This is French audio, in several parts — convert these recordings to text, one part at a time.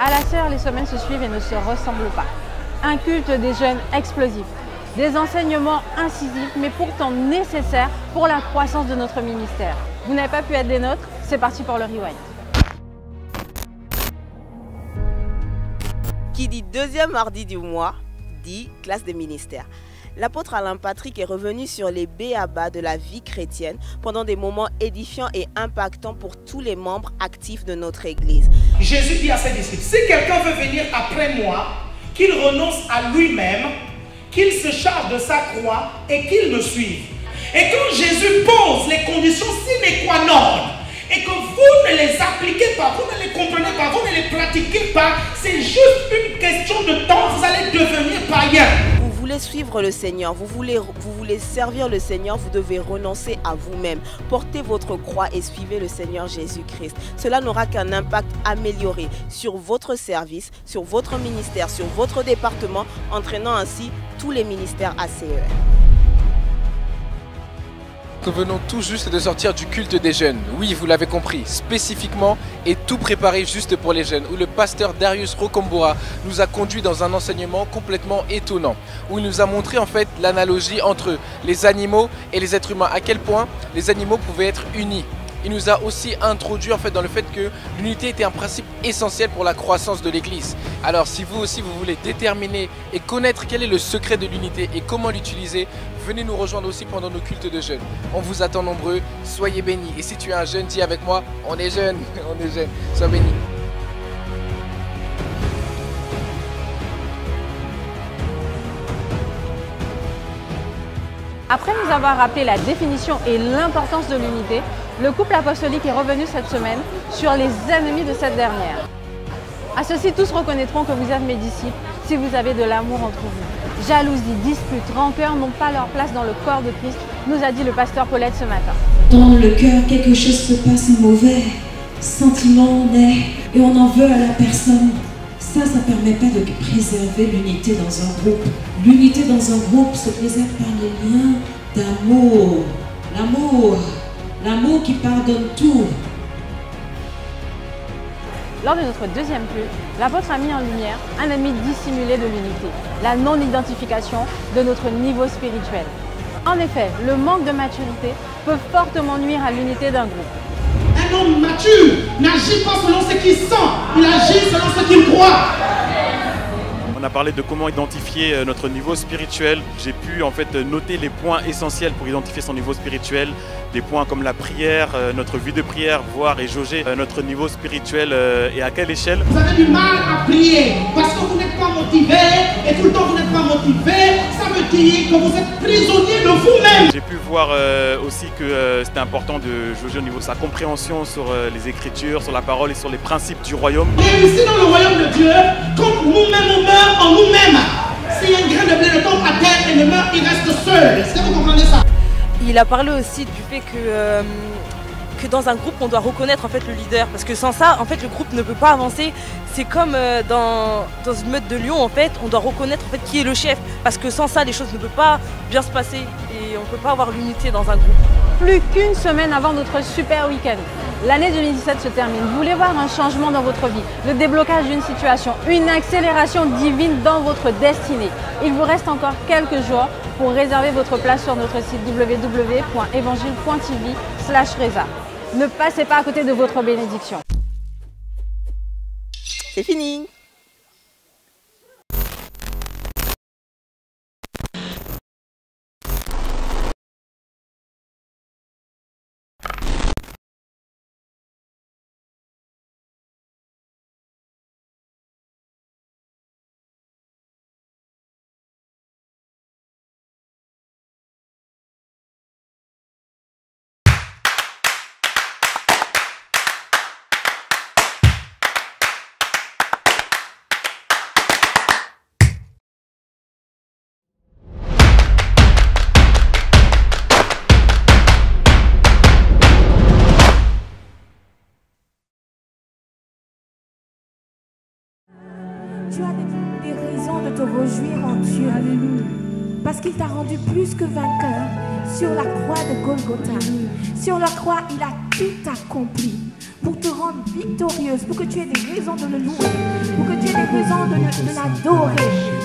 À la sœur, les semaines se suivent et ne se ressemblent pas. Un culte des jeunes explosif, des enseignements incisifs mais pourtant nécessaires pour la croissance de notre ministère. Vous n'avez pas pu être des nôtres? C'est parti pour le rewind. Qui dit deuxième mardi du mois, dit classe des ministères. L'apôtre Alain Patrick est revenu sur les b.a.-ba de la vie chrétienne pendant des moments édifiants et impactants pour tous les membres actifs de notre Église. Jésus dit à ses disciples, si quelqu'un veut venir après moi, qu'il renonce à lui-même, qu'il se charge de sa croix et qu'il me suive. Et quand Jésus pose les conditions sine qua non, et que vous ne les appliquez pas, vous ne les comprenez pas, vous ne les pratiquez pas, c'est juste une question de temps, vous allez devenir païen. Vous voulez suivre le Seigneur, vous voulez servir le Seigneur, vous devez renoncer à vous-même. Portez votre croix et suivez le Seigneur Jésus-Christ. Cela n'aura qu'un impact amélioré sur votre service, sur votre ministère, sur votre département, entraînant ainsi tous les ministères ACE. Nous venons tout juste de sortir du culte des jeunes, oui vous l'avez compris, spécifiquement et tout préparé juste pour les jeunes, où le pasteur Darius Rokombora nous a conduit dans un enseignement complètement étonnant, où il nous a montré en fait l'analogie entre les animaux et les êtres humains, à quel point les animaux pouvaient être unis. Il nous a aussi introduit en fait dans le fait que l'unité était un principe essentiel pour la croissance de l'Église. Alors si vous aussi vous voulez déterminer et connaître quel est le secret de l'unité et comment l'utiliser, venez nous rejoindre aussi pendant nos cultes de jeunes. On vous attend nombreux, soyez bénis. Et si tu es un jeune, dis avec moi, on est jeune, on est jeune, sois béni. Après nous avoir rappelé la définition et l'importance de l'unité, le couple apostolique est revenu cette semaine sur les ennemis de cette dernière. À ceci, tous reconnaîtront que vous êtes mes disciples si vous avez de l'amour entre vous. Jalousie, dispute, rancœur n'ont pas leur place dans le corps de Christ, nous a dit le pasteur Paulette ce matin. Dans le cœur, quelque chose se passe de mauvais, sentiment naît et on en veut à la personne. Ça ne permet pas de préserver l'unité dans un groupe. L'unité dans un groupe se préserve par les liens d'amour. L'amour qui pardonne tout. Lors de notre deuxième culte, l'apôtre a mis en lumière un ennemi dissimulé de l'unité, la non-identification de notre niveau spirituel. En effet, le manque de maturité peut fortement nuire à l'unité d'un groupe. Un homme mature n'agit pas selon ce qu'il sent, il agit selon ce qu'il croit. On a parlé de comment identifier notre niveau spirituel. J'ai pu en fait noter les points essentiels pour identifier son niveau spirituel. Des points comme la prière, notre vie de prière, voir et jauger notre niveau spirituel et à quelle échelle. Vous avez du mal à prier parce que vous n'êtes pas motivé et tout le temps vous n'êtes pas motivé. Ça veut dire que vous êtes prisonnier de vous-même. J'ai pu voir aussi que c'était important de jauger au niveau de sa compréhension sur les Écritures, sur la parole et sur les principes du royaume. Et ici dans le royaume de Dieu, quand nous-mêmes on meurt en nous-mêmes, si un grain de blé ne tombe à terre et ne meurt, il reste seul. Est-ce que vous comprenez ça? Il a parlé aussi du fait que dans un groupe, on doit reconnaître en fait le leader. Parce que sans ça, en fait, le groupe ne peut pas avancer. C'est comme dans une meute de lions, en fait, on doit reconnaître en fait, qui est le chef. Parce que sans ça, les choses ne peuvent pas bien se passer et on ne peut pas avoir l'unité dans un groupe. Plus qu'une semaine avant notre super week-end, l'année 2017 se termine. Vous voulez voir un changement dans votre vie, le déblocage d'une situation, une accélération divine dans votre destinée. Il vous reste encore quelques jours pour réserver votre place sur notre site www.evangile.tv/reza. Ne passez pas à côté de votre bénédiction. C'est fini. Tu as des raisons de te réjouir en Dieu. Alléluia. parce qu'il t'a rendu plus que vainqueur sur la croix de Golgotha. Sur la croix, il a tout accompli pour te rendre victorieuse, pour que tu aies des raisons de le louer, pour que tu aies des raisons de l'adorer.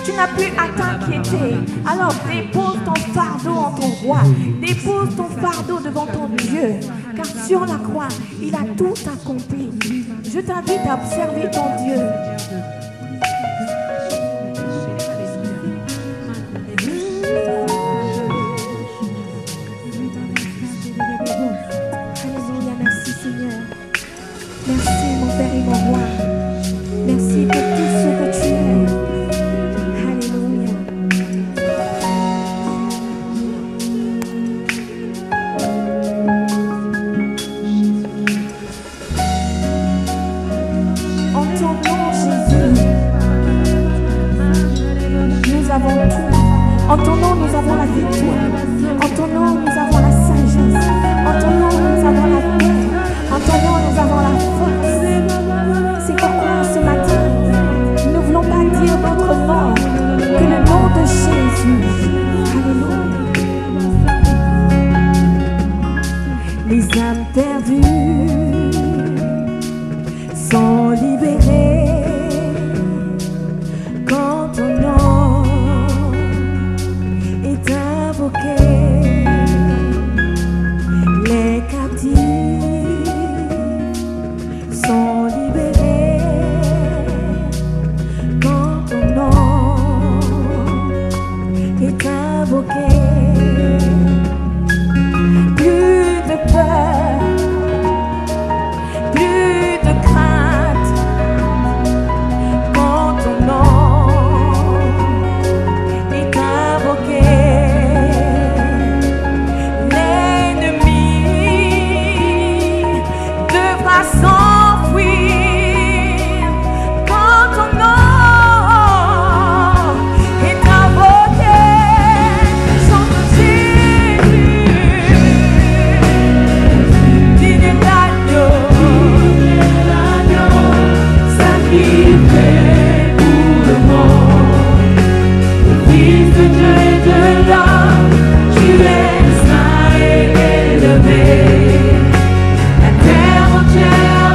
Tu n'as plus à t'inquiéter. Alors dépose ton fardeau en ton roi. Dépose ton fardeau devant ton Dieu. Car sur la croix, il a tout accompli. Je t'invite à observer ton Dieu. Alléluia, merci Seigneur. Merci mon Père et mon Roi. Merci pour tout ce que tu es. Alléluia. En ton nom, Jésus, nous avons tout. En ton nom, nous avons la victoire. En ton nom, nous avons la sagesse. En ton nom, nous avons la paix. En ton nom, nous avons la force. C'est pourquoi ce matin, nous ne voulons pas dire d'autre nom que le nom de Jésus. Alléluia. Les âmes perdues sont libérées quand ton nom est invoqué. Les captifs sont libérés quand ton nom est invoqué. Plus de peur, plus de crainte quand ton nom est invoqué. L'ennemi devra s'enfuir quand ton nom est invoqué. Chante Jésus, digne d'agneau, sacrifié pour le monde. Fils de Dieu et de l'homme, tu es saint et élevé. La terre entière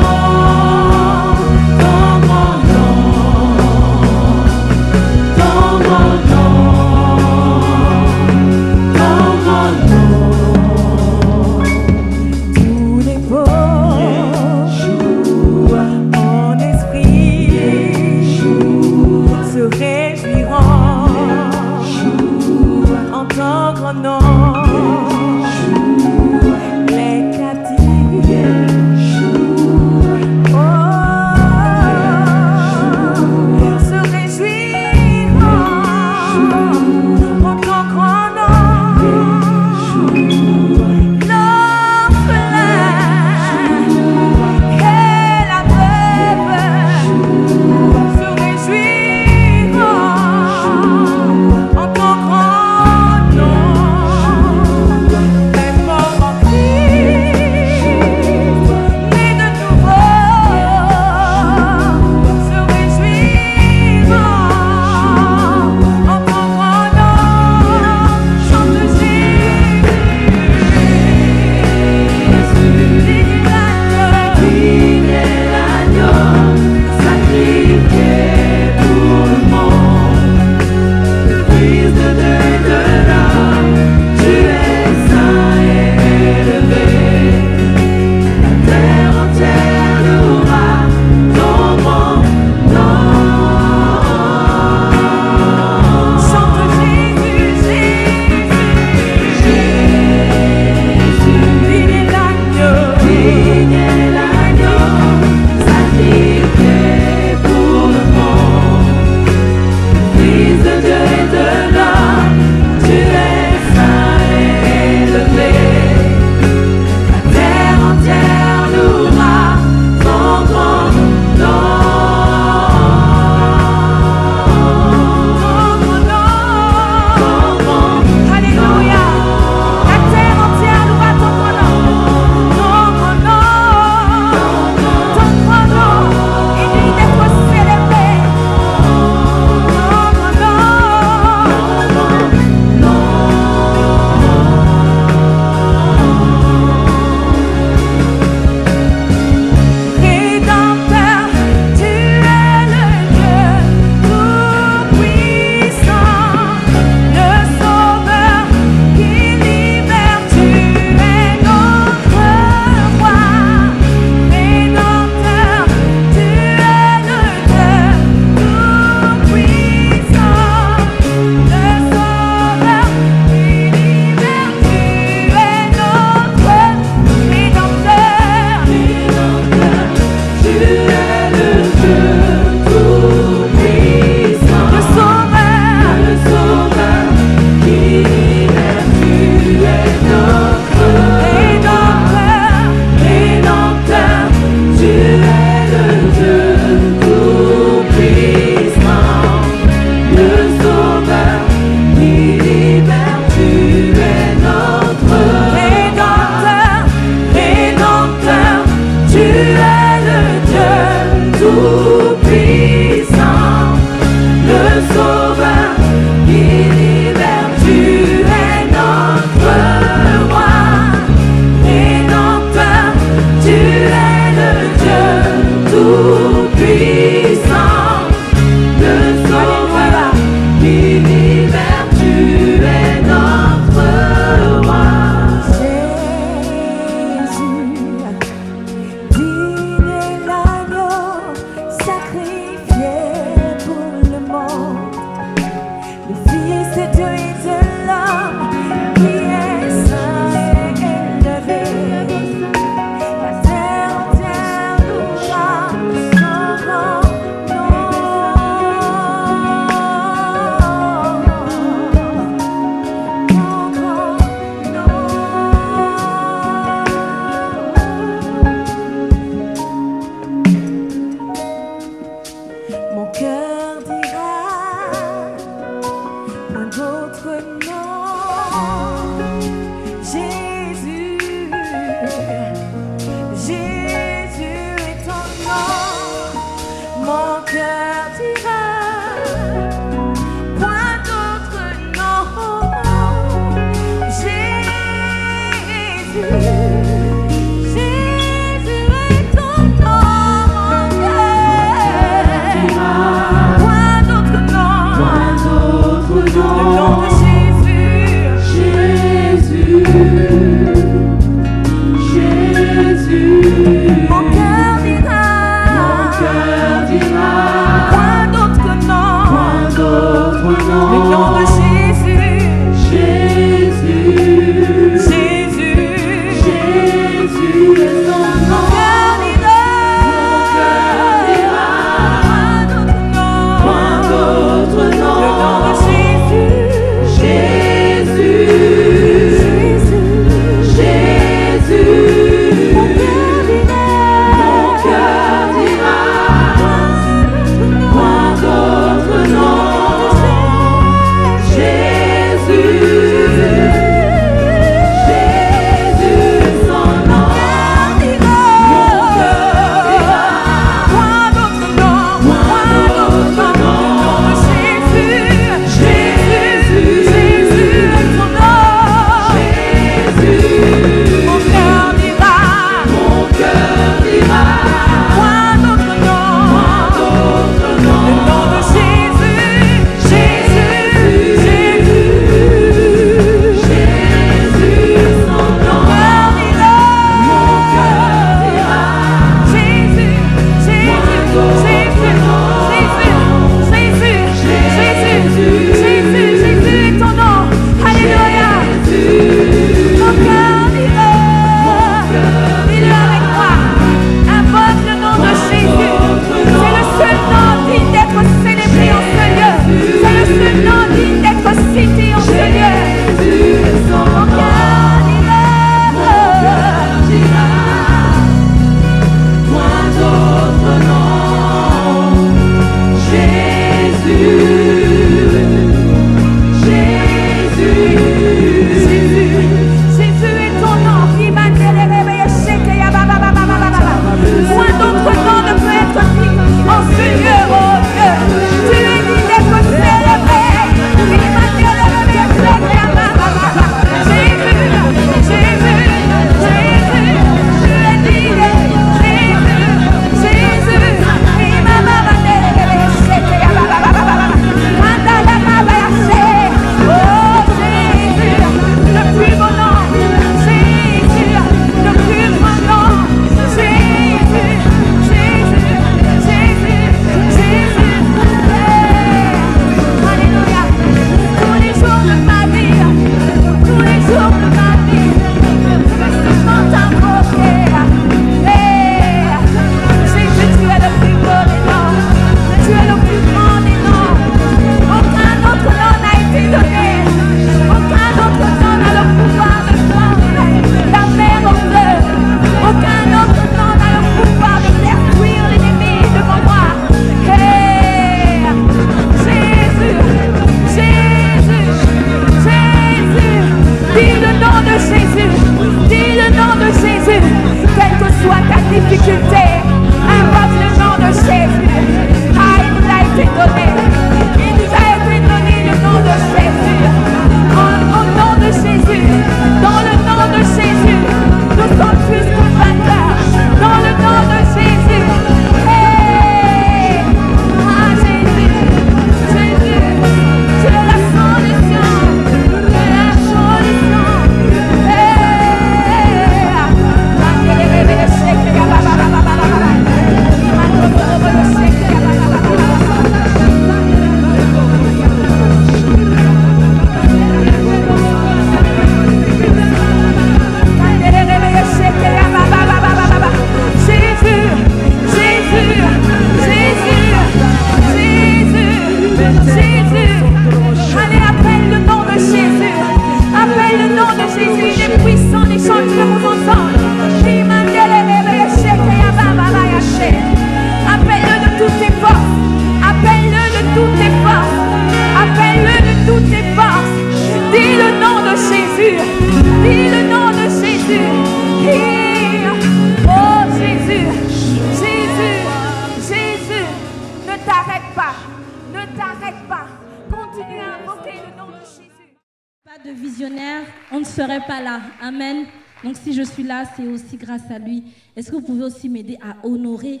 De visionnaire, on ne serait pas là. Amen. Donc si je suis là, c'est aussi grâce à lui. Est-ce que vous pouvez aussi m'aider à honorer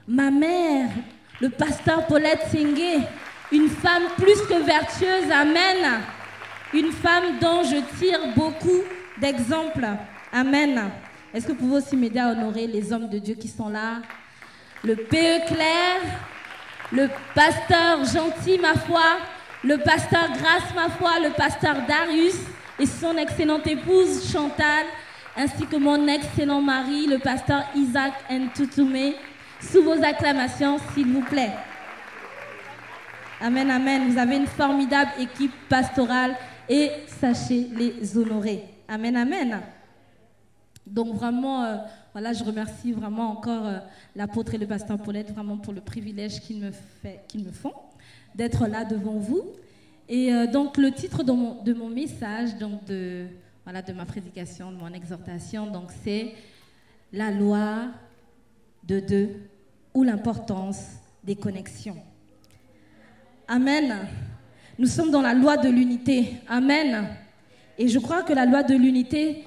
ma mère, le pasteur Paulette Sengue, une femme plus que vertueuse, amen. Une femme dont je tire beaucoup d'exemples, amen. Est-ce que vous pouvez aussi m'aider à honorer les hommes de Dieu qui sont là? Le PE Claire, le pasteur Gentil, ma foi, le pasteur Grâce, ma foi, le pasteur Darius et son excellente épouse Chantal, ainsi que mon excellent mari, le pasteur Isaac Ntoutoumé. Sous vos acclamations, s'il vous plaît. Amen, amen. Vous avez une formidable équipe pastorale et sachez les honorer. Amen, amen. Donc vraiment, voilà, je remercie vraiment encore l'apôtre et le pasteur Paulette vraiment pour le privilège qu'ils me font d'être là devant vous. Et donc le titre de mon message, donc de ma prédication, de mon exhortation, donc c'est la loi de deux ou l'importance des connexions. Amen. Nous sommes dans la loi de l'unité. Amen. Et je crois que la loi de l'unité,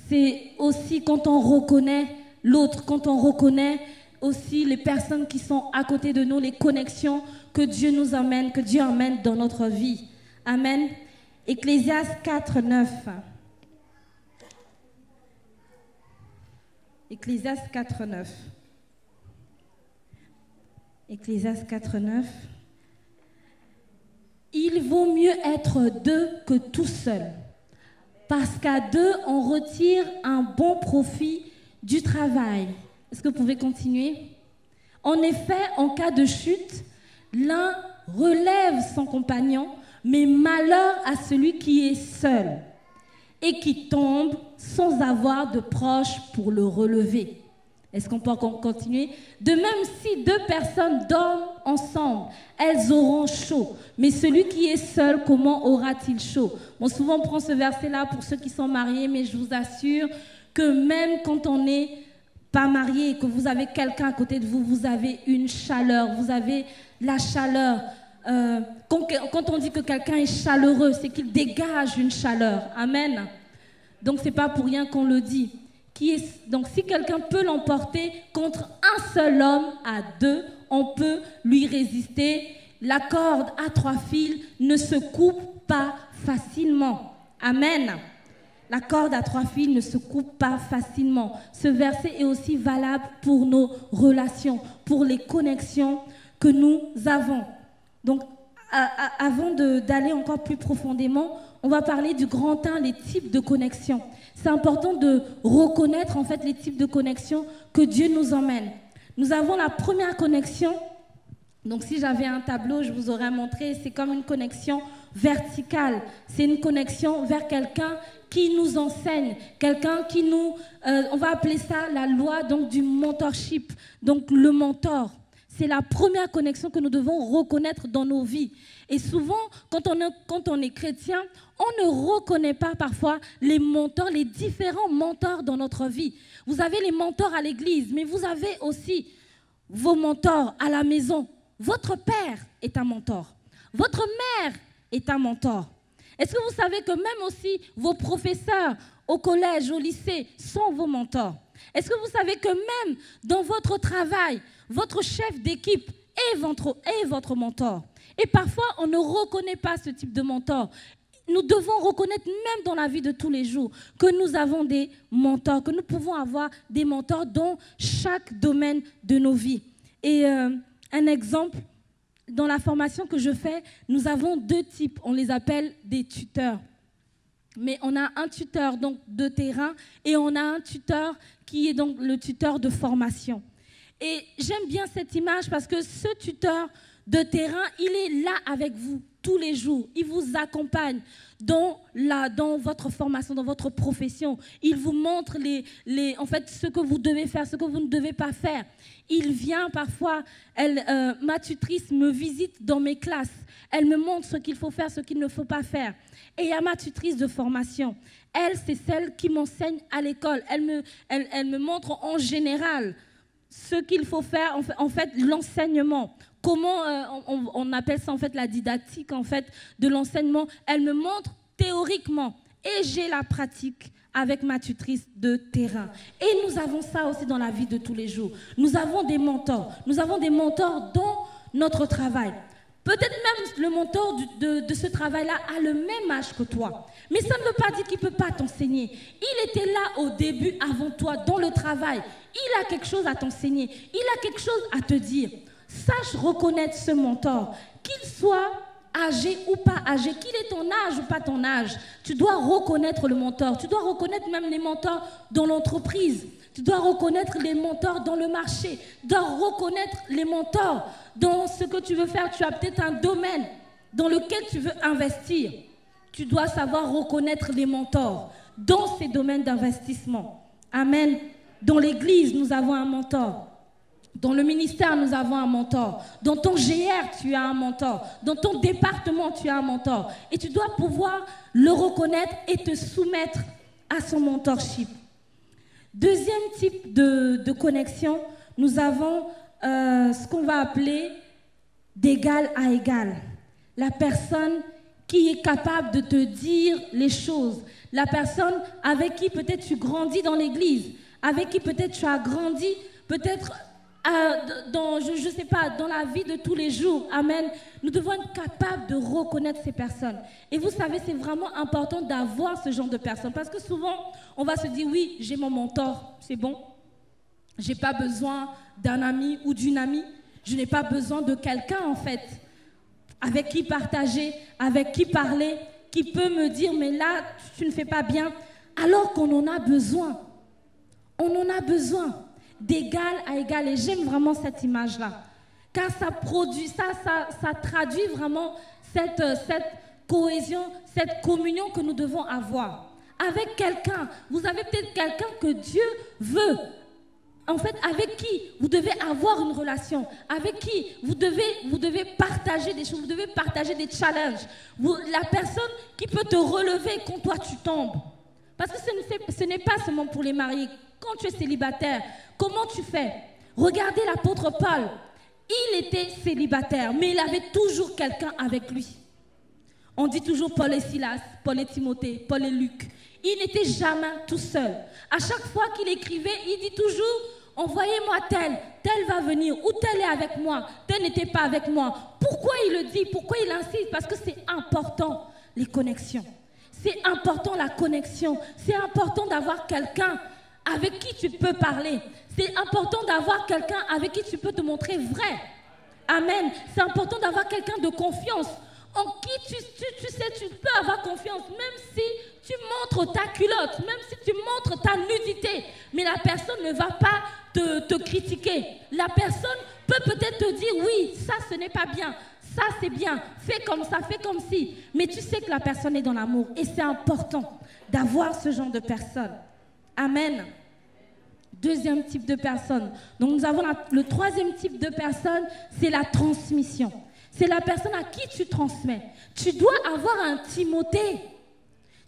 c'est aussi quand on reconnaît l'autre, quand on reconnaît aussi les personnes qui sont à côté de nous, les connexions que Dieu nous amène, que Dieu amène dans notre vie. Amen. Ecclésiaste 4, 9. Ecclésiaste 4, 9. Ecclésiaste 4, 9. Il vaut mieux être deux que tout seul, parce qu'à deux, on retire un bon profit du travail. Est-ce que vous pouvez continuer? En effet, en cas de chute, l'un relève son compagnon, mais malheur à celui qui est seul et qui tombe sans avoir de proches pour le relever. Est-ce qu'on peut encore continuer? De même, si deux personnes dorment ensemble, elles auront chaud. Mais celui qui est seul, comment aura-t-il chaud? Bon, souvent on prend ce verset-là pour ceux qui sont mariés, mais je vous assure que même quand on n'est pas marié et que vous avez quelqu'un à côté de vous, vous avez une chaleur, vous avez la chaleur. Quand on dit que quelqu'un est chaleureux, c'est qu'il dégage une chaleur. Amen. Donc c'est pas pour rien qu'on le dit. Donc si quelqu'un peut l'emporter contre un seul homme, à deux, on peut lui résister. La corde à 3 fils ne se coupe pas facilement. Amen. La corde à 3 fils ne se coupe pas facilement. Ce verset est aussi valable pour nos relations, pour les connexions que nous avons. Donc, avant d'aller encore plus profondément, on va parler du grand 1, les types de connexions. C'est important de reconnaître en fait les types de connexions que Dieu nous emmène. Nous avons la première connexion. Donc si j'avais un tableau, je vous aurais montré, c'est comme une connexion verticale. C'est une connexion vers quelqu'un qui nous enseigne, quelqu'un qui nous... on va appeler ça la loi donc, du mentorship, donc le mentor. C'est la première connexion que nous devons reconnaître dans nos vies. Et souvent, quand on est chrétien, on ne reconnaît pas parfois les mentors, les différents mentors dans notre vie. Vous avez les mentors à l'église, mais vous avez aussi vos mentors à la maison. Votre père est un mentor. Votre mère est un mentor. Est-ce que vous savez que même aussi vos professeurs au collège, au lycée sont vos mentors? Est-ce que vous savez que même dans votre travail, votre chef d'équipe est votre mentor? Et parfois, on ne reconnaît pas ce type de mentor. Nous devons reconnaître même dans la vie de tous les jours que nous avons des mentors, que nous pouvons avoir des mentors dans chaque domaine de nos vies. Et un exemple, dans la formation que je fais, nous avons 2 types. On les appelle des tuteurs. Mais on a un tuteur donc, de terrain et on a un tuteur qui est donc le tuteur de formation. Et j'aime bien cette image parce que ce tuteur de terrain, il est là avec vous tous les jours. Il vous accompagne dans votre formation, dans votre profession. Il vous montre en fait, ce que vous devez faire, ce que vous ne devez pas faire. Il vient parfois, ma tutrice me visite dans mes classes. Elle me montre ce qu'il faut faire, ce qu'il ne faut pas faire. Et il y a ma tutrice de formation. Elle, c'est celle qui m'enseigne à l'école. Elle me montre en général ce qu'il faut faire, en fait, l'enseignement. Comment on appelle ça en fait la didactique en fait de l'enseignement. Elle me montre théoriquement et j'ai la pratique avec ma tutrice de terrain. Et nous avons ça aussi dans la vie de tous les jours. Nous avons des mentors. Nous avons des mentors dans notre travail. Peut-être même le mentor de ce travail-là a le même âge que toi. Mais ça ne veut pas dire qu'il ne peut pas t'enseigner. Il était là au début avant toi, dans le travail. Il a quelque chose à t'enseigner. Il a quelque chose à te dire. Sache reconnaître ce mentor. Qu'il soit âgé ou pas âgé, qu'il ait ton âge ou pas ton âge. Tu dois reconnaître le mentor. Tu dois reconnaître même les mentors dans l'entreprise. Tu dois reconnaître les mentors dans le marché. Tu dois reconnaître les mentors dans ce que tu veux faire. Tu as peut-être un domaine dans lequel tu veux investir. Tu dois savoir reconnaître les mentors dans ces domaines d'investissement. Amen. Dans l'église, nous avons un mentor. Dans le ministère, nous avons un mentor. Dans ton GR, tu as un mentor. Dans ton département, tu as un mentor. Et tu dois pouvoir le reconnaître et te soumettre à son mentorship. Deuxième type de connexion, nous avons ce qu'on va appeler d'égal à égal. La personne qui est capable de te dire les choses. La personne avec qui peut-être tu grandis dans l'église, avec qui peut-être tu as grandi, peut-être dans, je ne sais pas, dans la vie de tous les jours. Amen. Nous devons être capables de reconnaître ces personnes. Et vous savez, c'est vraiment important d'avoir ce genre de personnes. Parce que souvent, on va se dire, oui, j'ai mon mentor, c'est bon. Je n'ai pas besoin d'un ami ou d'une amie. Je n'ai pas besoin de quelqu'un, en fait, avec qui partager, avec qui parler, qui peut me dire, mais là, tu ne fais pas bien. Alors qu'on en a besoin. On en a besoin. D'égal à égal, et j'aime vraiment cette image-là, car ça produit, ça traduit vraiment cette cohésion, cette communion que nous devons avoir avec quelqu'un. Vous avez peut-être quelqu'un que Dieu veut, en fait, avec qui vous devez avoir une relation, avec qui vous devez partager des choses, vous devez partager des challenges. La personne qui peut te relever quand toi tu tombes. Parce que ce n'est pas seulement pour les mariés. Quand tu es célibataire, comment tu fais? Regardez l'apôtre Paul. Il était célibataire, mais il avait toujours quelqu'un avec lui. On dit toujours Paul et Silas, Paul et Timothée, Paul et Luc. Il n'était jamais tout seul. À chaque fois qu'il écrivait, il dit toujours, envoyez-moi tel va venir, ou tel est avec moi, tel n'était pas avec moi. Pourquoi il le dit? Pourquoi il insiste? Parce que c'est important, les connexions. C'est important la connexion. C'est important d'avoir quelqu'un avec qui tu peux parler. C'est important d'avoir quelqu'un avec qui tu peux te montrer vrai. Amen. C'est important d'avoir quelqu'un de confiance, en qui tu sais, tu peux avoir confiance, même si tu montres ta culotte, même si tu montres ta nudité, mais la personne ne va pas te critiquer. La personne peut peut-être te dire, oui, ça ce n'est pas bien, ça c'est bien, fais comme ça, fais comme ci. Mais tu sais que la personne est dans l'amour, et c'est important d'avoir ce genre de personne. Amen. Deuxième type de personne. Donc nous avons le troisième type de personne, c'est la transmission. C'est la personne à qui tu transmets. Tu dois avoir un Timothée.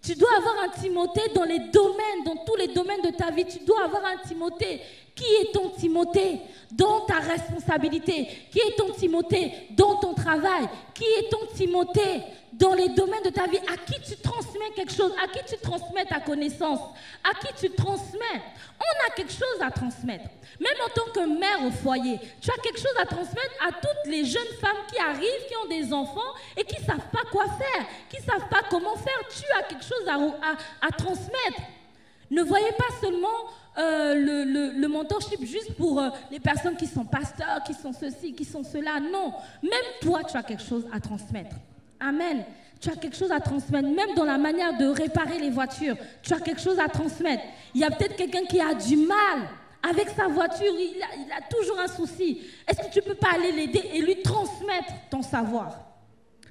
Tu dois avoir un Timothée dans les domaines, dans tous les domaines de ta vie. Tu dois avoir un Timothée. Qui est ton Timothée dans ta responsabilité? Qui est ton Timothée dans ton travail? Qui est ton Timothée dans les domaines de ta vie? À qui tu transmets quelque chose? À qui tu transmets ta connaissance? À qui tu transmets? On a quelque chose à transmettre. Même en tant que mère au foyer, tu as quelque chose à transmettre à toutes les jeunes femmes qui arrivent, qui ont des enfants et qui ne savent pas quoi faire, qui ne savent pas comment faire. Tu as quelque chose à transmettre. Ne voyez pas seulement le mentorship juste pour les personnes qui sont pasteurs, qui sont ceci, qui sont cela. Non, même toi, tu as quelque chose à transmettre. Amen. Tu as quelque chose à transmettre, même dans la manière de réparer les voitures. Tu as quelque chose à transmettre. Il y a peut-être quelqu'un qui a du mal avec sa voiture, il a toujours un souci. Est-ce que tu ne peux pas aller l'aider et lui transmettre ton savoir?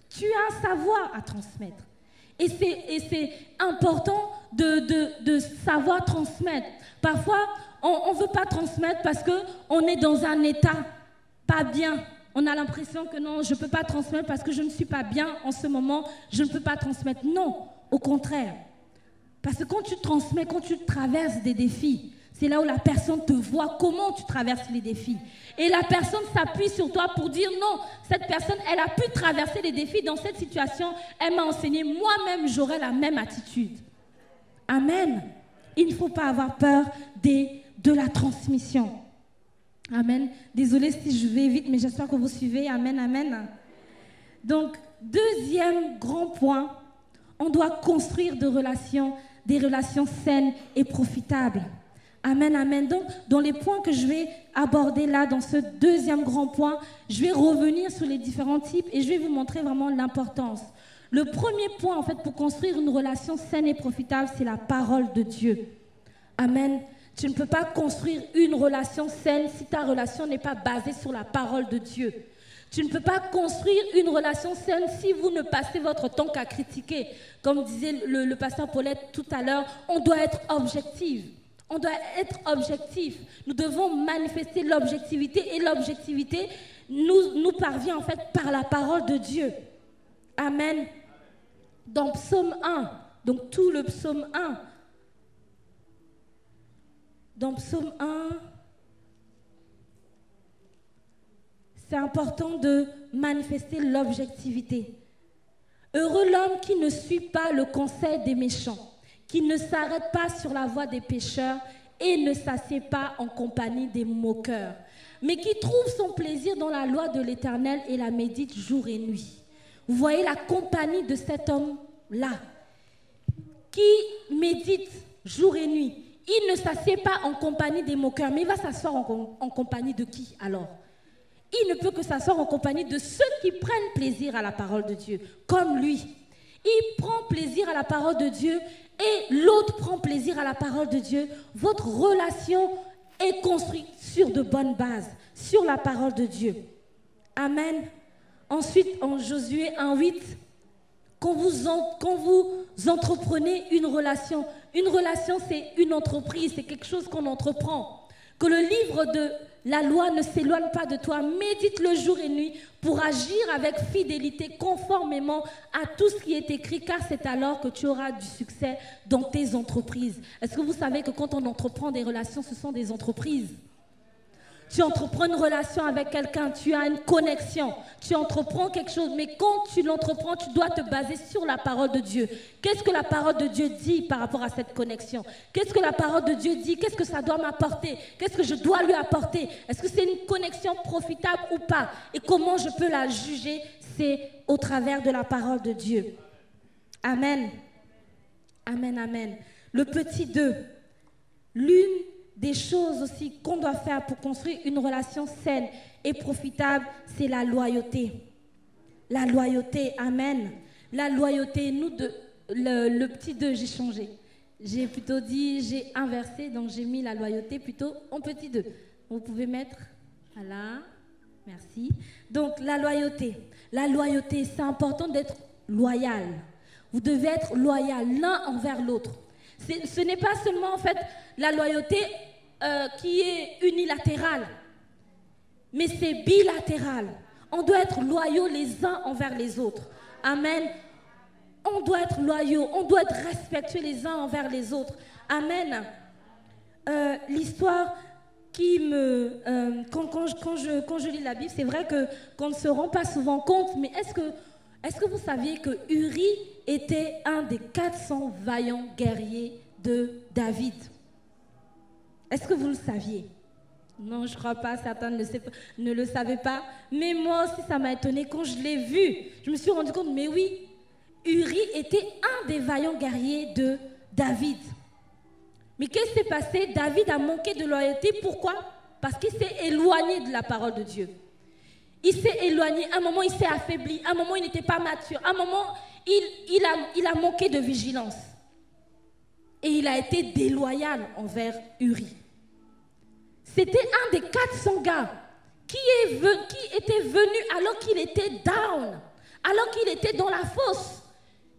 Tu as un savoir à transmettre. Et c'est important de savoir transmettre. Parfois, on ne veut pas transmettre parce qu'on est dans un état pas bien. On a l'impression que non, je ne peux pas transmettre parce que je ne suis pas bien en ce moment, je ne peux pas transmettre. Non, au contraire. Parce que quand tu transmets, quand tu traverses des défis, c'est là où la personne te voit comment tu traverses les défis. Et la personne s'appuie sur toi pour dire non, cette personne, elle a pu traverser les défis dans cette situation, elle m'a enseigné, moi-même, j'aurai la même attitude. Amen. il ne faut pas avoir peur de la transmission. Amen. Désolée si je vais vite, mais j'espère que vous suivez. Amen, amen. Donc, deuxième grand point, on doit construire des relations saines et profitables. Amen, amen. Donc, dans les points que je vais aborder là, dans ce deuxième grand point, je vais revenir sur les différents types et je vais vous montrer vraiment l'importance. Le premier point, en fait, pour construire une relation saine et profitable, c'est la parole de Dieu. Amen. Tu ne peux pas construire une relation saine si ta relation n'est pas basée sur la parole de Dieu. Tu ne peux pas construire une relation saine si vous ne passez votre temps qu'à critiquer. Comme disait le pasteur Paulette tout à l'heure, on doit être objectif. On doit être objectif. Nous devons manifester l'objectivité et l'objectivité nous parvient en fait par la parole de Dieu. Amen. Dans Psaume 1, donc tout le Psaume 1, dans Psaume 1, c'est important de manifester l'objectivité. Heureux l'homme qui ne suit pas le conseil des méchants, qui ne s'arrête pas sur la voie des pécheurs et ne s'assied pas en compagnie des moqueurs, mais qui trouve son plaisir dans la loi de l'Éternel et la médite jour et nuit. Vous voyez la compagnie de cet homme-là, qui médite jour et nuit. Il ne s'assied pas en compagnie des moqueurs, mais il va s'asseoir en compagnie de qui alors? Il ne peut que s'asseoir en compagnie de ceux qui prennent plaisir à la parole de Dieu, comme lui. Il prend plaisir à la parole de Dieu et l'autre prend plaisir à la parole de Dieu. Votre relation est construite sur de bonnes bases, sur la parole de Dieu. Amen. Ensuite, en Josué 1:8, quand vous entreprenez une relation c'est une entreprise, c'est quelque chose qu'on entreprend. Que le livre de la loi ne s'éloigne pas de toi, médite le jour et nuit pour agir avec fidélité conformément à tout ce qui est écrit, car c'est alors que tu auras du succès dans tes entreprises. Est-ce que vous savez que quand on entreprend des relations, ce sont des entreprises? Tu entreprends une relation avec quelqu'un, tu as une connexion, tu entreprends quelque chose, mais quand tu l'entreprends, tu dois te baser sur la parole de Dieu. Qu'est-ce que la parole de Dieu dit par rapport à cette connexion? Qu'est-ce que la parole de Dieu dit? Qu'est-ce que ça doit m'apporter? Qu'est-ce que je dois lui apporter? Est-ce que c'est une connexion profitable ou pas? Et comment je peux la juger? C'est au travers de la parole de Dieu. Amen. Amen, amen. Le petit 2. L'une des choses aussi qu'on doit faire pour construire une relation saine et profitable, c'est la loyauté. La loyauté, amen. La loyauté, le petit 2, j'ai changé. J'ai plutôt dit, j'ai inversé, donc j'ai mis la loyauté plutôt en petit 2. Vous pouvez mettre, voilà, merci. Donc la loyauté, c'est important d'être loyal. Vous devez être loyal l'un envers l'autre. Ce n'est pas seulement en fait la loyauté qui est unilatérale, mais c'est bilatéral. On doit être loyaux les uns envers les autres. Amen. On doit être loyaux, on doit être respectueux les uns envers les autres. Amen. L'histoire qui me... quand je lis la Bible, c'est vrai qu'on ne se rend pas souvent compte, mais est-ce que vous saviez que Uri était un des 400 vaillants guerriers de David? Est-ce que vous le saviez? Non, je ne crois pas, certains ne le savaient pas. Mais moi aussi, ça m'a étonnée quand je l'ai vu. Je me suis rendu compte, mais oui, Uri était un des vaillants guerriers de David. Mais qu'est-ce qui s'est passé? David a manqué de loyauté. Pourquoi? Parce qu'il s'est éloigné de la parole de Dieu. Il s'est éloigné. À un moment, il s'est affaibli. À un moment, il n'était pas mature. À un moment, il a manqué de vigilance. Et il a été déloyal envers Uri. C'était un des 400 gars qui était venu alors qu'il était down, alors qu'il était dans la fosse.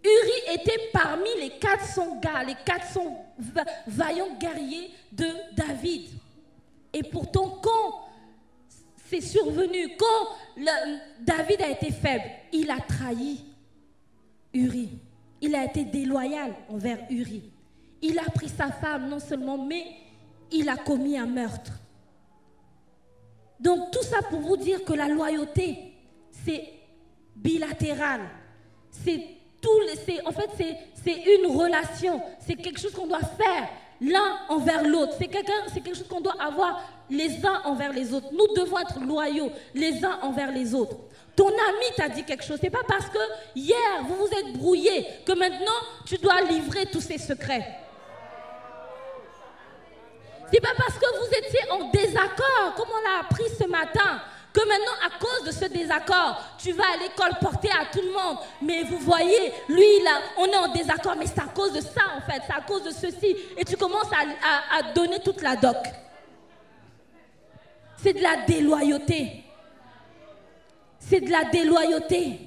Uri était parmi les 400 gars, les 400 vaillants guerriers de David. Et pourtant, quand c'est survenu, quand David a été faible, il a trahi Uri. Il a été déloyal envers Uri. Il a pris sa femme non seulement, mais il a commis un meurtre. Donc tout ça pour vous dire que la loyauté, c'est bilatéral. En fait, c'est une relation. C'est quelque chose qu'on doit faire l'un envers l'autre. C'est quelque chose qu'on doit avoir les uns envers les autres. Nous devons être loyaux les uns envers les autres. Ton ami t'a dit quelque chose. Ce n'est pas parce que hier vous vous êtes brouillés que maintenant tu dois livrer tous ses secrets. Ce n'est pas parce que vous étiez en désaccord, comme on l'a appris ce matin, que maintenant, à cause de ce désaccord, tu vas à l'école porter à tout le monde. Mais vous voyez, lui, là, on est en désaccord, mais c'est à cause de ça, en fait. C'est à cause de ceci. Et tu commences à donner toute la doc. C'est de la déloyauté. C'est de la déloyauté.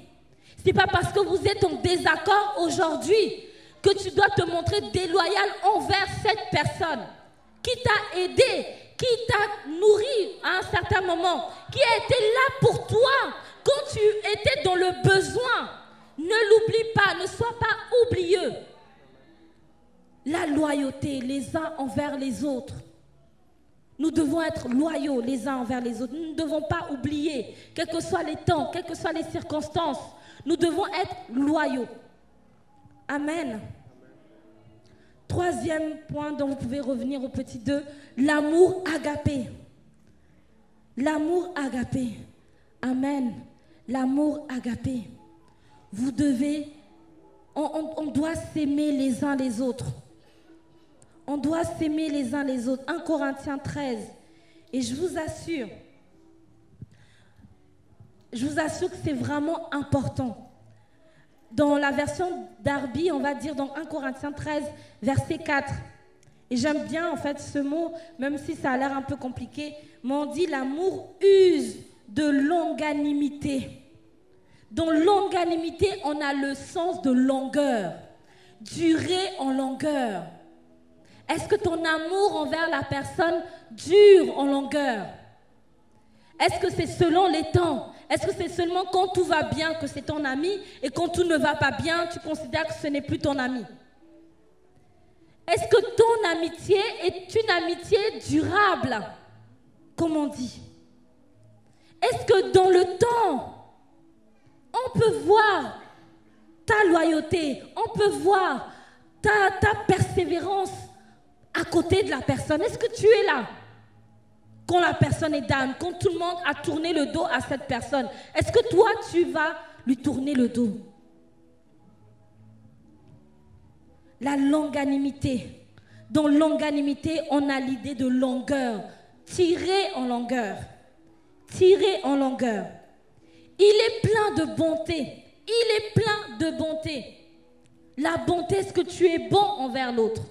C'est pas parce que vous êtes en désaccord aujourd'hui que tu dois te montrer déloyal envers cette personne qui t'a aidé, qui t'a nourri à un certain moment, qui a été là pour toi quand tu étais dans le besoin. Ne l'oublie pas, ne sois pas oublieux. La loyauté les uns envers les autres. Nous devons être loyaux les uns envers les autres. Nous ne devons pas oublier, quels que soient les temps, quelles que soient les circonstances. Nous devons être loyaux. Amen. Troisième point dont vous pouvez revenir au petit 2, l'amour agapé. L'amour agapé. Amen. L'amour agapé. Vous devez, on doit s'aimer les uns les autres. On doit s'aimer les uns les autres. 1 Corinthiens 13. Et je vous assure que c'est vraiment important. Dans la version Darby, on va dire dans 1 Corinthiens 13, verset 4. Et j'aime bien en fait ce mot, même si ça a l'air un peu compliqué, mais on dit l'amour use de longanimité. Dans longanimité, on a le sens de longueur, durer en longueur. Est-ce que ton amour envers la personne dure en longueur? Est-ce que c'est selon les temps? Est-ce que c'est seulement quand tout va bien que c'est ton ami et quand tout ne va pas bien, tu considères que ce n'est plus ton ami? Est-ce que ton amitié est une amitié durable, comme on dit? Est-ce que dans le temps, on peut voir ta loyauté, on peut voir ta persévérance à côté de la personne? Est-ce que tu es là quand la personne est down, quand tout le monde a tourné le dos à cette personne? Est-ce que toi, tu vas lui tourner le dos? La longanimité. Dans longanimité, on a l'idée de longueur. Tirer en longueur. Tirer en longueur. Il est plein de bonté. Il est plein de bonté. La bonté, est-ce que tu es bon envers l'autre?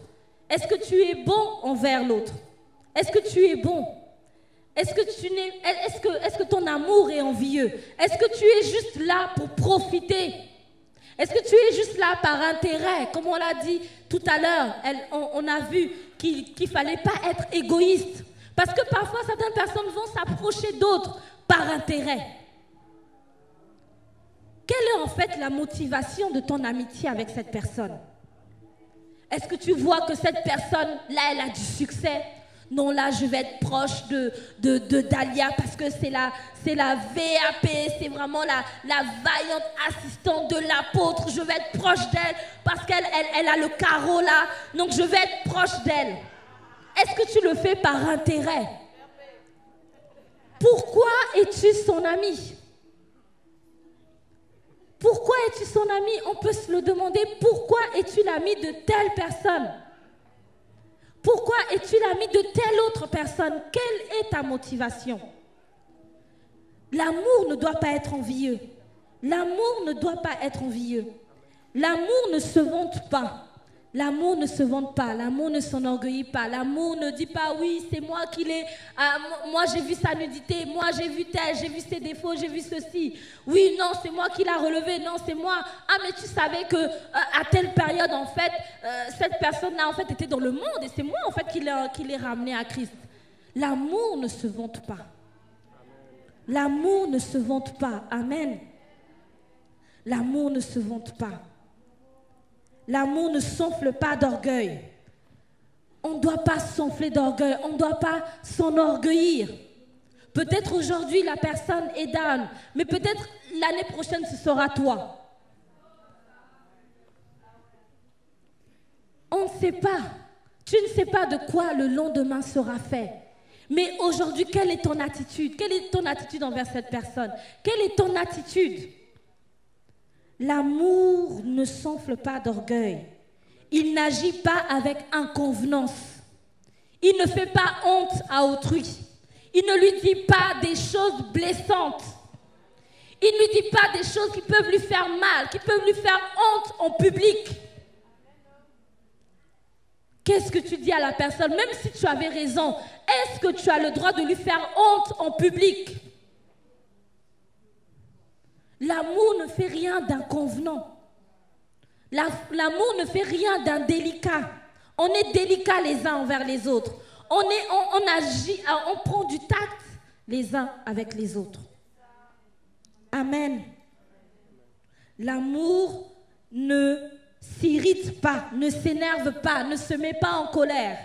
Est-ce que tu es bon envers l'autre? Est-ce que tu es bon? Est-ce que ton amour est envieux? Est-ce que tu es juste là pour profiter? Est-ce que tu es juste là par intérêt? Comme on l'a dit tout à l'heure, on a vu qu'il ne fallait pas être égoïste. Parce que parfois, certaines personnes vont s'approcher d'autres par intérêt. Quelle est en fait la motivation de ton amitié avec cette personne? Est-ce que tu vois que cette personne, là, elle a du succès? Non, là, je vais être proche de Dalia parce que c'est la VAP, c'est vraiment la vaillante assistante de l'apôtre. Je vais être proche d'elle parce qu'elle a le carreau là, donc je vais être proche d'elle. Est-ce que tu le fais par intérêt? Pourquoi es-tu son ami? Pourquoi es-tu son ami? On peut se le demander. Pourquoi es-tu l'ami de telle personne? Pourquoi es-tu l'ami de telle autre personne? Quelle est ta motivation? L'amour ne doit pas être envieux. L'amour ne doit pas être envieux. L'amour ne se vante pas. L'amour ne se vante pas. L'amour ne s'enorgueillit pas. L'amour ne dit pas oui, c'est moi qui l'ai. Moi j'ai vu sa nudité. Moi j'ai vu tel. J'ai vu ses défauts. J'ai vu ceci. Oui, non, c'est moi qui l'a relevé. Non, c'est moi. Ah, mais tu savais que à telle période en fait, cette personne-là en fait était dans le monde et c'est moi en fait qui l'ai ramené à Christ. L'amour ne se vante pas. L'amour ne se vante pas. Amen. L'amour ne se vante pas. L'amour ne s'enfle pas d'orgueil. On ne doit pas s'enfler d'orgueil. On ne doit pas s'enorgueillir. Peut-être aujourd'hui la personne est down, mais peut-être l'année prochaine ce sera toi. On ne sait pas. Tu ne sais pas de quoi le lendemain sera fait. Mais aujourd'hui, quelle est ton attitude? Quelle est ton attitude envers cette personne? Quelle est ton attitude? L'amour ne s'enfle pas d'orgueil. Il n'agit pas avec inconvenance. Il ne fait pas honte à autrui. Il ne lui dit pas des choses blessantes. Il ne lui dit pas des choses qui peuvent lui faire mal, qui peuvent lui faire honte en public. Qu'est-ce que tu dis à la personne? Même si tu avais raison, est-ce que tu as le droit de lui faire honte en public? L'amour ne fait rien d'inconvenant. L'amour ne fait rien d'indélicat. On est délicats les uns envers les autres. On agit, on prend du tact les uns avec les autres. Amen. L'amour ne s'irrite pas, ne s'énerve pas, ne se met pas en colère.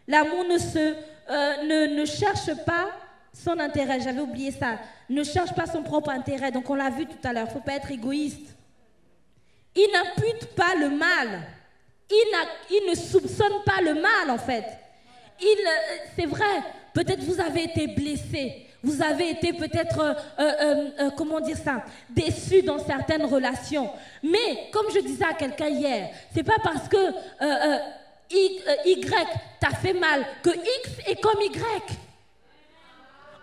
L'amour ne cherche pas son intérêt. J'avais oublié ça. Ne cherche pas son propre intérêt. Donc on l'a vu tout à l'heure. Il ne faut pas être égoïste. Il n'impute pas le mal. Il ne soupçonne pas le mal en fait. C'est vrai, peut-être vous avez été blessé. Vous avez été peut-être, comment dire ça, déçu dans certaines relations. Mais, comme je disais à quelqu'un hier, c'est pas parce que Y t'a fait mal que X est comme Y.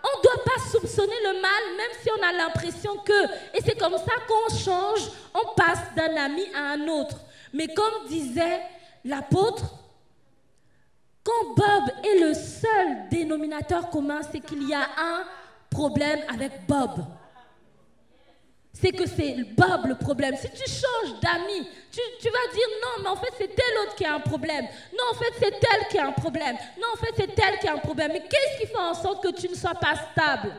On ne doit pas soupçonner le mal, même si on a l'impression que... Et c'est comme ça qu'on change, on passe d'un ami à un autre. Mais comme disait l'apôtre, quand Bob est le seul dénominateur commun, c'est qu'il y a un problème avec Bob. C'est que c'est Bob le problème. Si tu changes d'amis, tu vas dire non, mais en fait c'est tel autre qui a un problème. Non, en fait c'est tel qui a un problème. Non, en fait c'est tel qui a un problème. Mais qu'est-ce qui fait en sorte que tu ne sois pas stable?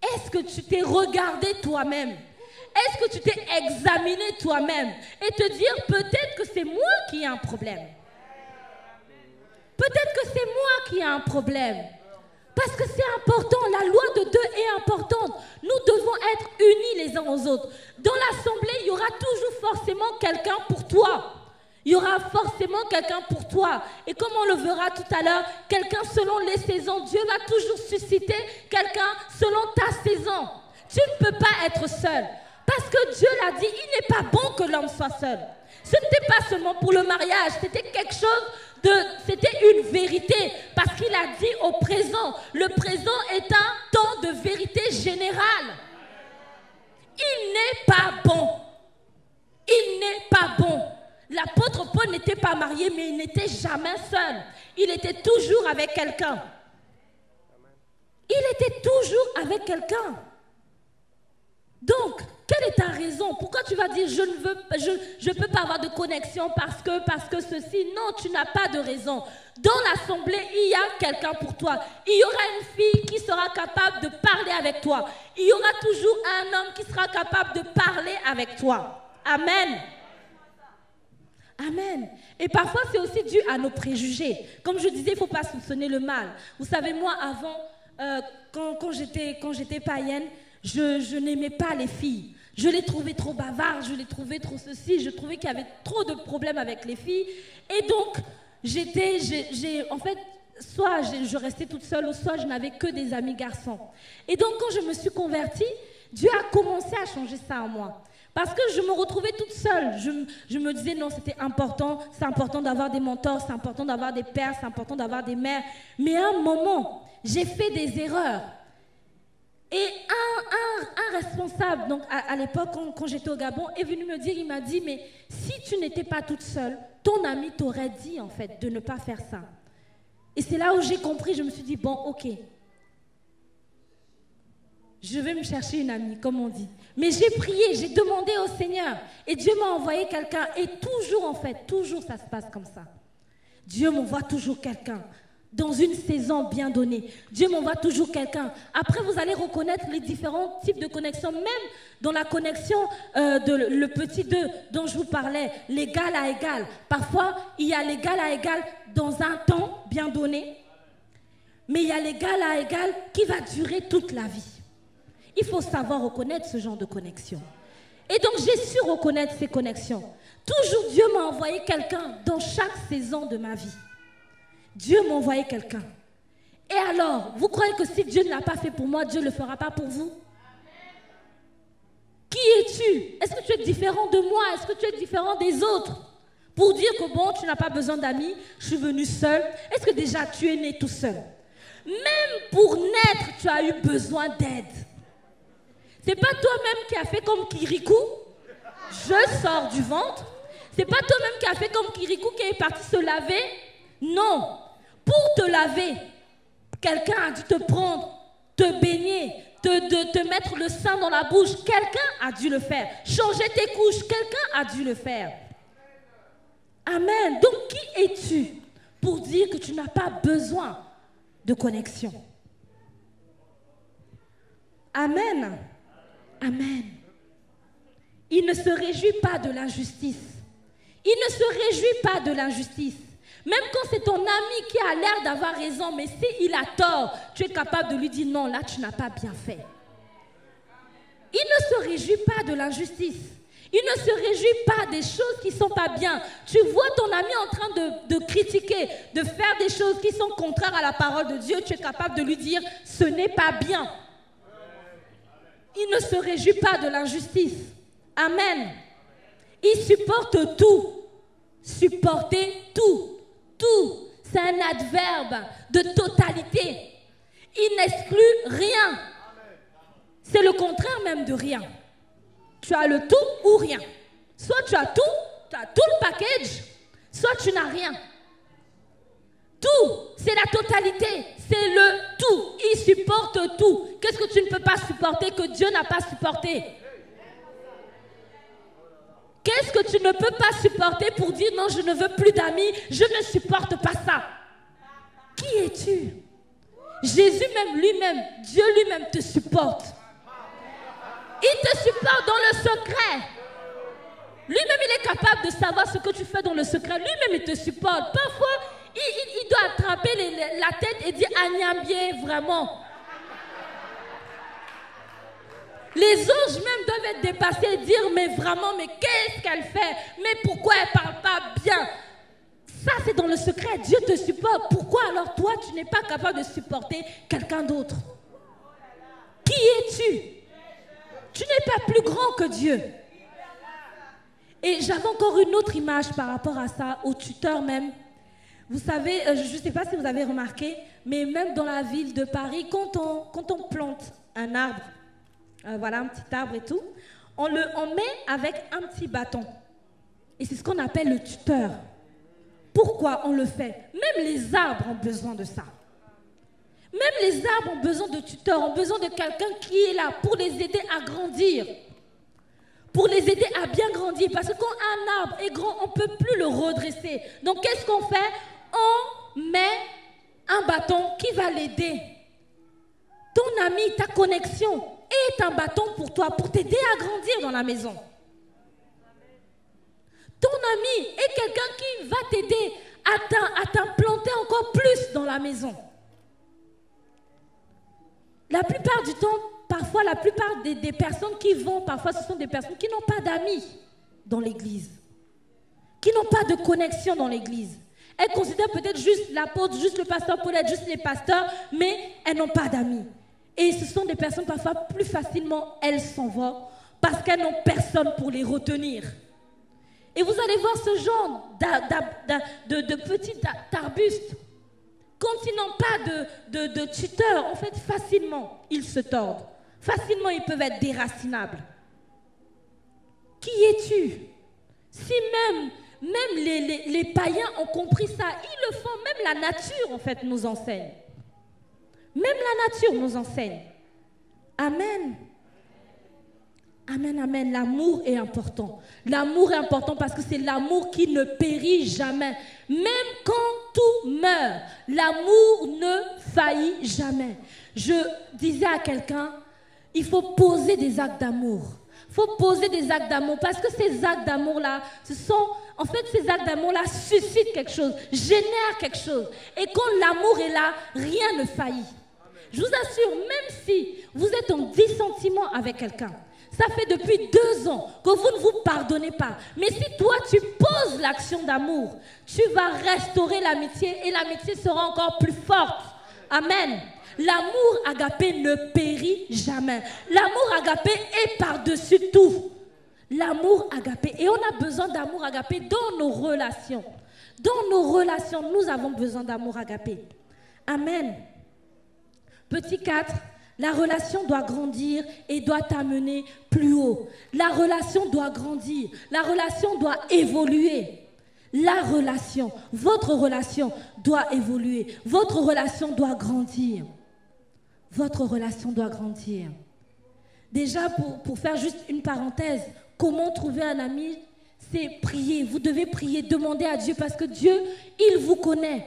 Est-ce que tu t'es regardé toi-même? Est-ce que tu t'es examiné toi-même? Et te dire peut-être que c'est moi qui ai un problème. Peut-être que c'est moi qui ai un problème. Parce que c'est important, la loi de deux est importante. Nous devons être unis les uns aux autres. Dans l'assemblée, il y aura toujours forcément quelqu'un pour toi. Il y aura forcément quelqu'un pour toi. Et comme on le verra tout à l'heure, quelqu'un selon les saisons. Dieu va toujours susciter quelqu'un selon ta saison. Tu ne peux pas être seul. Parce que Dieu l'a dit, il n'est pas bon que l'homme soit seul. Ce n'était pas seulement pour le mariage, c'était quelque chose c'était une vérité. Parce qu'il a dit au présent, le présent est un temps de vérité générale. Il n'est pas bon. Il n'est pas bon. L'apôtre Paul n'était pas marié, mais il n'était jamais seul. Il était toujours avec quelqu'un. Il était toujours avec quelqu'un. Donc, quelle est ta raison? Pourquoi tu vas dire je ne peux pas avoir de connexion parce que ceci? Non, tu n'as pas de raison. Dans l'assemblée, il y a quelqu'un pour toi. Il y aura une fille qui sera capable de parler avec toi. Il y aura toujours un homme qui sera capable de parler avec toi. Amen. Amen. Et parfois, c'est aussi dû à nos préjugés. Comme je disais, il ne faut pas soupçonner le mal. Vous savez, moi, avant, quand j'étais païenne, je n'aimais pas les filles. Je les trouvais trop bavardes, je les trouvais trop ceci, je trouvais qu'il y avait trop de problèmes avec les filles. Et donc, en fait, soit je restais toute seule, ou soit je n'avais que des amis garçons. Et donc, quand je me suis convertie, Dieu a commencé à changer ça en moi. Parce que je me retrouvais toute seule. Je me disais, non, c'était important, c'est important d'avoir des mentors, c'est important d'avoir des pères, c'est important d'avoir des mères. Mais à un moment, j'ai fait des erreurs. Et un responsable, donc à l'époque, quand j'étais au Gabon, est venu me dire, il m'a dit, mais si tu n'étais pas toute seule, ton ami t'aurait dit, en fait, de ne pas faire ça. Et c'est là où j'ai compris, je me suis dit, bon, ok. Je vais me chercher une amie, comme on dit. Mais j'ai prié, j'ai demandé au Seigneur. Et Dieu m'a envoyé quelqu'un. Et toujours, en fait, toujours ça se passe comme ça. Dieu m'envoie toujours quelqu'un. Dans une saison bien donnée. Dieu m'envoie toujours quelqu'un. Après, vous allez reconnaître les différents types de connexions. Même dans la connexion le petit 2 dont je vous parlais, l'égal à égal. Parfois, il y a l'égal à égal dans un temps bien donné. Mais il y a l'égal à égal qui va durer toute la vie. Il faut savoir reconnaître ce genre de connexion. Et donc, j'ai su reconnaître ces connexions. Toujours, Dieu m'a envoyé quelqu'un dans chaque saison de ma vie. Dieu m'a envoyé quelqu'un. Et alors, vous croyez que si Dieu ne l'a pas fait pour moi, Dieu ne le fera pas pour vous? Qui es-tu? Est-ce que tu es différent de moi? Est-ce que tu es différent des autres? Pour dire que bon, tu n'as pas besoin d'amis, je suis venue seule. Est-ce que déjà tu es né tout seul? Même pour naître, tu as eu besoin d'aide. C'est pas toi-même qui as fait comme Kirikou, je sors du ventre. C'est pas toi-même qui as fait comme Kirikou qui est parti se laver. Non. Pour te laver, quelqu'un a dû te prendre, te baigner, te mettre le sein dans la bouche. Quelqu'un a dû le faire. Changer tes couches, quelqu'un a dû le faire. Amen. Donc, qui es-tu pour dire que tu n'as pas besoin de connexion? Amen. Amen. Il ne se réjouit pas de l'injustice. Il ne se réjouit pas de l'injustice. Même quand c'est ton ami qui a l'air d'avoir raison, mais s'il a tort, tu es capable de lui dire non, là tu n'as pas bien fait. Il ne se réjouit pas de l'injustice. Il ne se réjouit pas des choses qui ne sont pas bien. Tu vois ton ami en train de critiquer, de faire des choses qui sont contraires à la parole de Dieu. Tu es capable de lui dire, ce n'est pas bien. Il ne se réjouit pas de l'injustice. Amen. Il supporte tout. Supporter tout. Tout. C'est un adverbe de totalité. Il n'exclut rien. C'est le contraire même de rien. Tu as le tout ou rien. Soit tu as tout le package, soit tu n'as rien. Tout, c'est la totalité, c'est le tout. Il supporte tout. Qu'est-ce que tu ne peux pas supporter que Dieu n'a pas supporté? Qu'est-ce que tu ne peux pas supporter pour dire non, je ne veux plus d'amis, je ne supporte pas ça? Qui es-tu? Jésus même lui-même, Dieu lui-même te supporte. Il te supporte dans le secret. Lui-même, il est capable de savoir ce que tu fais dans le secret. Lui-même, il te supporte. Parfois, il doit attraper la tête et dire « Agnambie, vraiment ». Les anges même doivent être dépassés et dire « Mais vraiment, mais qu'est-ce qu'elle fait? Mais pourquoi elle ne parle pas bien ?» Ça, c'est dans le secret. Dieu te supporte. Pourquoi alors toi, tu n'es pas capable de supporter quelqu'un d'autre? Qui es-tu? Tu n'es pas plus grand que Dieu. Et j'avais encore une autre image par rapport à ça, au tuteur même. Vous savez, je ne sais pas si vous avez remarqué, mais même dans la ville de Paris, quand on plante un arbre, voilà un petit arbre et tout, on met avec un petit bâton. Et c'est ce qu'on appelle le tuteur. Pourquoi on le fait? Même les arbres ont besoin de ça. Même les arbres ont besoin de tuteurs, ont besoin de quelqu'un qui est là pour les aider à grandir. Pour les aider à bien grandir. Parce que quand un arbre est grand, on ne peut plus le redresser. Donc qu'est-ce qu'on fait? On met un bâton qui va l'aider. Ton ami, ta connexion est un bâton pour toi, pour t'aider à grandir dans la maison. Ton ami est quelqu'un qui va t'aider à t'implanter encore plus dans la maison. La plupart du temps, parfois, la plupart des personnes qui vont, parfois, ce sont des personnes qui n'ont pas d'amis dans l'église, qui n'ont pas de connexion dans l'église. Elles considèrent peut-être juste l'apôtre, juste le pasteur Paulette, juste les pasteurs, mais elles n'ont pas d'amis. Et ce sont des personnes, parfois, plus facilement, elles s'en vont parce qu'elles n'ont personne pour les retenir. Et vous allez voir ce genre de petits arbustes. Quand ils n'ont pas de tuteur, en fait, facilement, ils se tordent. Facilement, ils peuvent être déracinables. Qui es-tu? Si même les païens ont compris ça, ils le font. Même la nature, en fait, nous enseigne. Même la nature nous enseigne. Amen. Amen, amen. L'amour est important. L'amour est important parce que c'est l'amour qui ne périt jamais. Même quand tout meurt, l'amour ne faillit jamais. Je disais à quelqu'un, il faut poser des actes d'amour. Il faut poser des actes d'amour parce que ces actes d'amour-là, ces actes d'amour-là suscitent quelque chose, génèrent quelque chose. Et quand l'amour est là, rien ne faillit. Je vous assure, même si vous êtes en dissentiment avec quelqu'un, Ça fait depuis 2 ans que vous ne vous pardonnez pas. Mais si toi, tu poses l'action d'amour, tu vas restaurer l'amitié et l'amitié sera encore plus forte. Amen. L'amour agapé ne périt jamais. L'amour agapé est par-dessus tout. L'amour agapé. Et on a besoin d'amour agapé dans nos relations. Dans nos relations, nous avons besoin d'amour agapé. Amen. Petit 4, la relation doit grandir et doit t'amener plus haut. La relation doit grandir. La relation doit évoluer. La relation, votre relation doit évoluer. Votre relation doit grandir. Votre relation doit grandir. Déjà, pour faire juste une parenthèse, comment trouver un ami? C'est prier. Vous devez prier, demander à Dieu parce que Dieu, il vous connaît.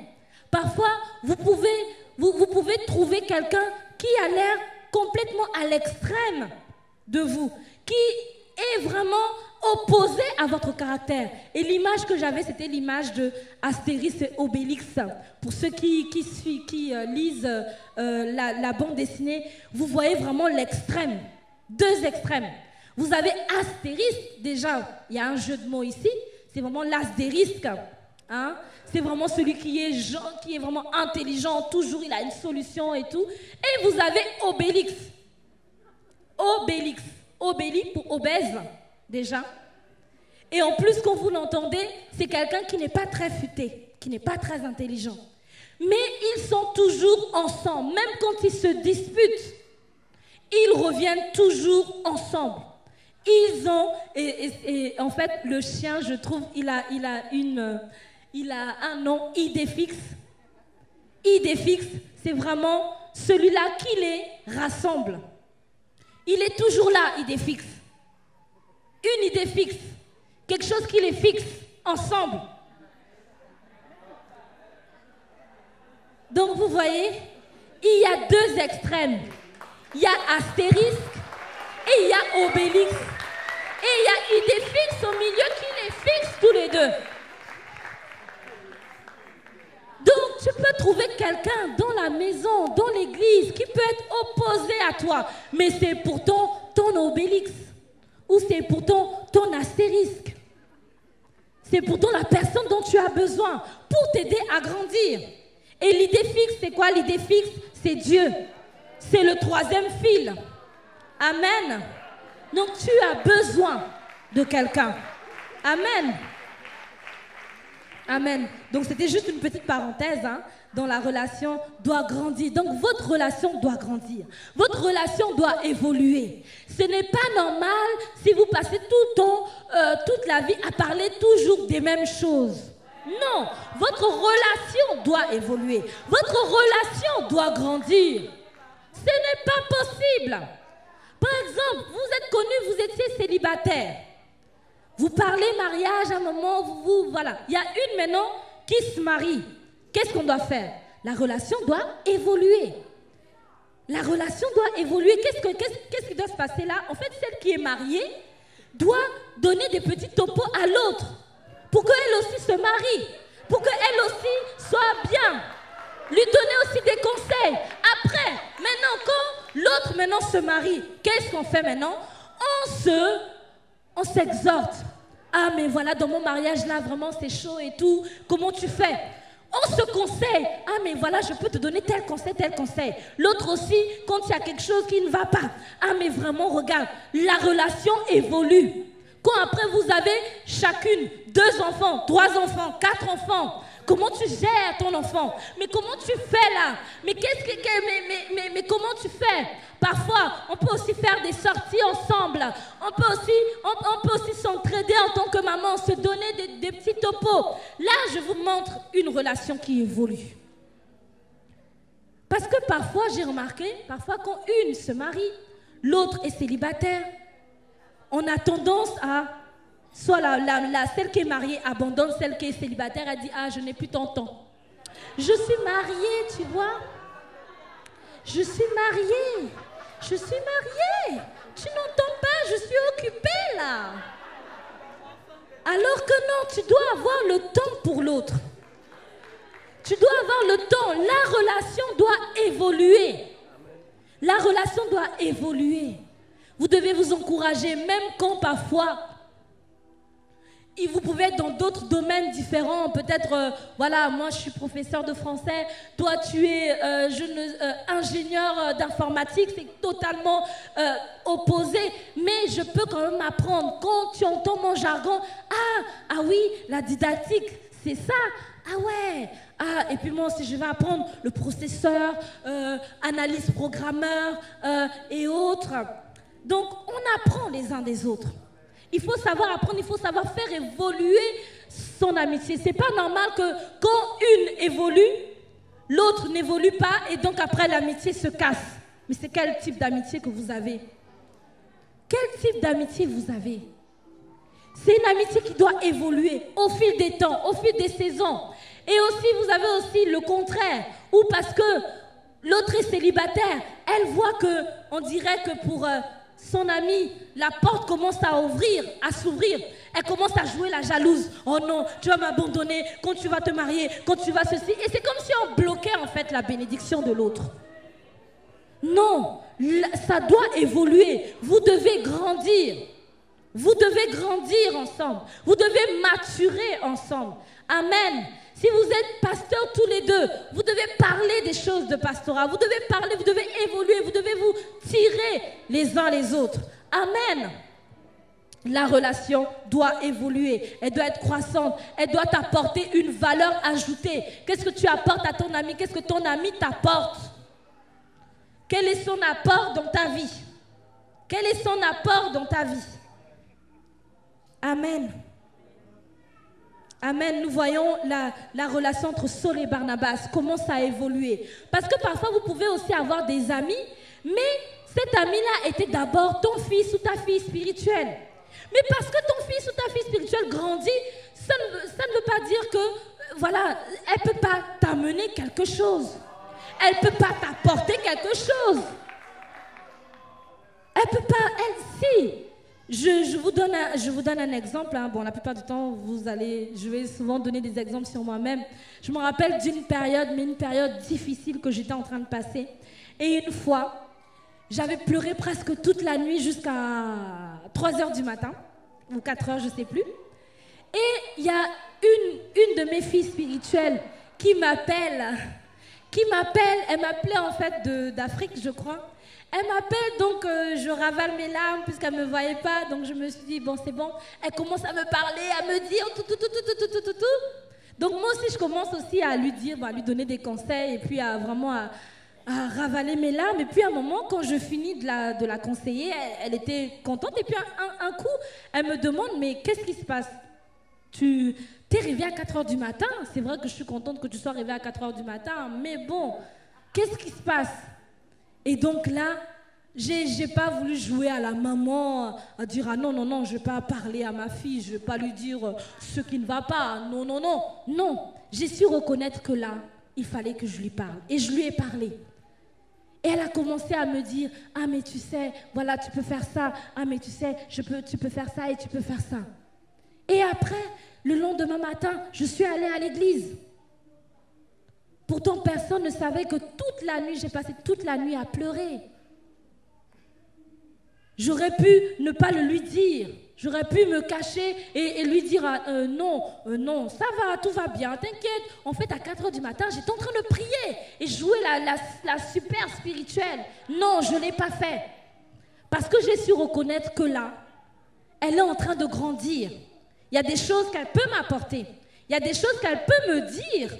Parfois, vous pouvez trouver quelqu'un qui a l'air complètement à l'extrême de vous, qui est vraiment opposé à votre caractère. Et l'image que j'avais, c'était l'image de Astérix et Obélix. Pour ceux qui lisent la bande dessinée, vous voyez vraiment l'extrême, 2 extrêmes. Vous avez Astérix, déjà, il y a un jeu de mots ici, c'est vraiment l'astérisque. Hein? C'est vraiment celui qui est vraiment intelligent, toujours il a une solution et tout. Et vous avez Obélix. Obélix pour obèse, déjà. Et en plus, quand vous l'entendez, c'est quelqu'un qui n'est pas très futé, qui n'est pas très intelligent. Mais ils sont toujours ensemble, même quand ils se disputent, ils reviennent toujours ensemble. Ils ont, et en fait, le chien, je trouve, il a un nom, Idéfix. Idéfix, c'est vraiment celui-là qui les rassemble. Il est toujours là, Idéfix. Une idée fixe. Quelque chose qui les fixe ensemble. Donc vous voyez, il y a 2 extrêmes. Il y a Astérix et il y a Obélix. Et il y a Idéfix au milieu qui les fixe tous les 2. Donc tu peux trouver quelqu'un dans la maison, dans l'église, qui peut être opposé à toi. Mais c'est pourtant ton Obélix. Ou c'est pourtant ton astérisque. C'est pourtant la personne dont tu as besoin pour t'aider à grandir. Et l'idée fixe, c'est quoi l'idée fixe? C'est Dieu. C'est le 3e fil. Amen. Donc tu as besoin de quelqu'un. Amen. Amen. Donc c'était juste une petite parenthèse, hein, dont la relation doit grandir. Donc votre relation doit grandir. Votre relation doit évoluer. Ce n'est pas normal si vous passez toute la vie à parler toujours des mêmes choses. Non, votre relation doit évoluer. Votre relation doit grandir. Ce n'est pas possible. Par exemple, vous êtes connu, vous étiez célibataire. Vous parlez mariage à un moment, voilà. Il y a une maintenant qui se marie. Qu'est-ce qu'on doit faire? La relation doit évoluer. La relation doit évoluer. Qu'est-ce qui doit se passer là? En fait, celle qui est mariée doit donner des petits topos à l'autre pour qu'elle aussi se marie, pour qu'elle aussi soit bien. Lui donner aussi des conseils. Après, maintenant, quand l'autre se marie, qu'est-ce qu'on fait maintenant? On s'exhorte. Ah, mais voilà, dans mon mariage là, vraiment, c'est chaud et tout. Comment tu fais? On se conseille. Ah, mais voilà, je peux te donner tel conseil, tel conseil. L'autre aussi, quand il y a quelque chose qui ne va pas. Ah, mais vraiment, regarde, la relation évolue. Quand après, vous avez chacune 2 enfants, 3 enfants, 4 enfants, comment tu gères ton enfant? Mais comment tu fais là? Mais comment tu fais? Parfois, on peut aussi faire des sorties ensemble. On peut aussi s'entraider en tant que maman, se donner des petits topos. Là, je vous montre une relation qui évolue. Parce que parfois, j'ai remarqué, quand une se marie, l'autre est célibataire, on a tendance à... Soit celle qui est mariée abandonne celle qui est célibataire, elle dit « Ah, je n'ai plus ton temps. Je suis mariée, tu vois. Je suis mariée. Je suis mariée. Tu n'entends pas, je suis occupée là. » Alors que non, tu dois avoir le temps pour l'autre. Tu dois avoir le temps. La relation doit évoluer. La relation doit évoluer. Vous devez vous encourager, même quand parfois, vous pouvez être dans d'autres domaines différents. Peut-être, voilà, moi je suis professeur de français, toi tu es ingénieur d'informatique, c'est totalement opposé. Mais je peux quand même apprendre. Quand tu entends mon jargon, ah oui, la didactique, c'est ça. Ah ouais, et puis moi aussi je vais apprendre le processeur, analyse programmeur et autres. Donc on apprend les uns des autres. Il faut savoir apprendre, il faut savoir faire évoluer son amitié. C'est pas normal que quand une évolue, l'autre n'évolue pas et donc après l'amitié se casse. Mais c'est quel type d'amitié que vous avez? Quel type d'amitié vous avez? C'est une amitié qui doit évoluer au fil des temps, au fil des saisons. Et aussi, vous avez aussi le contraire, où parce que l'autre est célibataire, elle voit que, on dirait que pour son ami, la porte commence à s'ouvrir. Elle commence à jouer la jalouse. Oh non, tu vas m'abandonner quand tu vas te marier, quand tu vas ceci. Et c'est comme si on bloquait en fait la bénédiction de l'autre. Non, ça doit évoluer. Vous devez grandir. Vous devez grandir ensemble. Vous devez maturer ensemble. Amen. Si vous êtes pasteurs tous les deux, vous devez parler des choses de pastorat. Vous devez parler, vous devez évoluer, vous devez vous tirer les uns les autres. Amen. La relation doit évoluer, elle doit être croissante, elle doit t'apporter une valeur ajoutée. Qu'est-ce que tu apportes à ton ami? Qu'est-ce que ton ami t'apporte? Quel est son apport dans ta vie? Quel est son apport dans ta vie? Amen. Amen. Nous voyons la relation entre Saul et Barnabas, comment ça a évolué. Parce que parfois, vous pouvez aussi avoir des amis, mais cet ami-là était d'abord ton fils ou ta fille spirituelle. Mais parce que ton fils ou ta fille spirituelle grandit, ça ne veut pas dire que, voilà, elle ne peut pas t'amener quelque chose. Elle ne peut pas t'apporter quelque chose. Elle ne peut pas, si. Je vous donne un exemple. Hein. Bon, la plupart du temps, je vais souvent donner des exemples sur moi-même. Je me rappelle d'une période, mais une période difficile que j'étais en train de passer. Et une fois, j'avais pleuré presque toute la nuit jusqu'à 3 h du matin, ou 4 h, je ne sais plus. Et il y a une de mes filles spirituelles qui m'appelle. Elle m'appelait en fait d'Afrique, je crois. Elle m'appelle, donc je ravale mes larmes puisqu'elle ne me voyait pas. Donc je me suis dit, bon, c'est bon. Elle commence à me parler, à me dire tout. Donc moi aussi, je commence aussi à lui dire, à lui donner des conseils et puis à vraiment à ravaler mes larmes. Et puis à un moment, quand je finis de la conseiller, elle était contente. Et puis un coup, elle me demande, mais qu'est-ce qui se passe? Tu t'es réveillée à 4 h du matin. C'est vrai que je suis contente que tu sois réveillée à 4 h du matin. Mais bon, qu'est-ce qui se passe? Et donc là, j'ai pas voulu jouer à la maman, à dire ah non, je vais pas parler à ma fille, je vais pas lui dire ce qui ne va pas. Non. J'ai su reconnaître que là, il fallait que je lui parle. Et je lui ai parlé. Et elle a commencé à me dire ah mais tu sais, voilà, tu peux faire ça. Ah mais tu sais, tu peux faire ça et tu peux faire ça. Et après, le lendemain matin, je suis allée à l'église. Pourtant, personne ne savait que toute la nuit, j'ai passé toute la nuit à pleurer. J'aurais pu ne pas le lui dire. J'aurais pu me cacher et lui dire non, ça va, tout va bien, t'inquiète. En fait, à 4 h du matin, j'étais en train de prier et jouer la super spirituelle. Non, je ne l'ai pas fait. Parce que j'ai su reconnaître que là, elle est en train de grandir. Il y a des choses qu'elle peut m'apporter. Il y a des choses qu'elle peut me dire.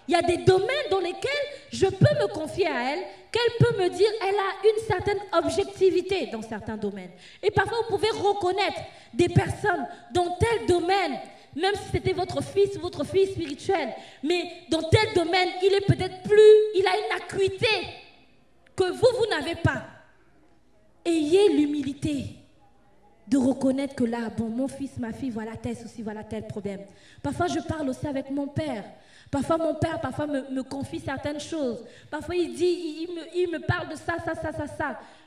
Il y a des domaines dans lesquels je peux me confier à elle, qu'elle peut me dire, elle a une certaine objectivité dans certains domaines. Et parfois, vous pouvez reconnaître des personnes dans tel domaine, même si c'était votre fils ou votre fille spirituelle, mais dans tel domaine, il est peut-être il a une acuité que vous n'avez pas. Ayez l'humilité de reconnaître que là, bon, mon fils, ma fille, voilà tel souci, voilà tel problème. Parfois, je parle aussi avec mon père. Parfois, mon père me confie certaines choses. Parfois, il me parle de ça.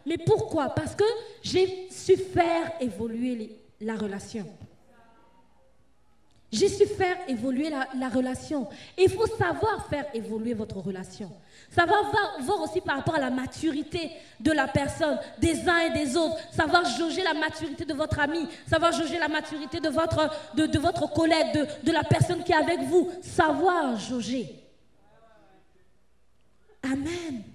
Mais pourquoi? Parce que j'ai su faire évoluer la relation. J'ai su faire évoluer la relation. Et il faut savoir faire évoluer votre relation. Savoir voir aussi par rapport à la maturité de la personne, des uns et des autres. Savoir jauger la maturité de votre ami. Savoir jauger la maturité de votre collègue, de la personne qui est avec vous. Savoir jauger. Amen.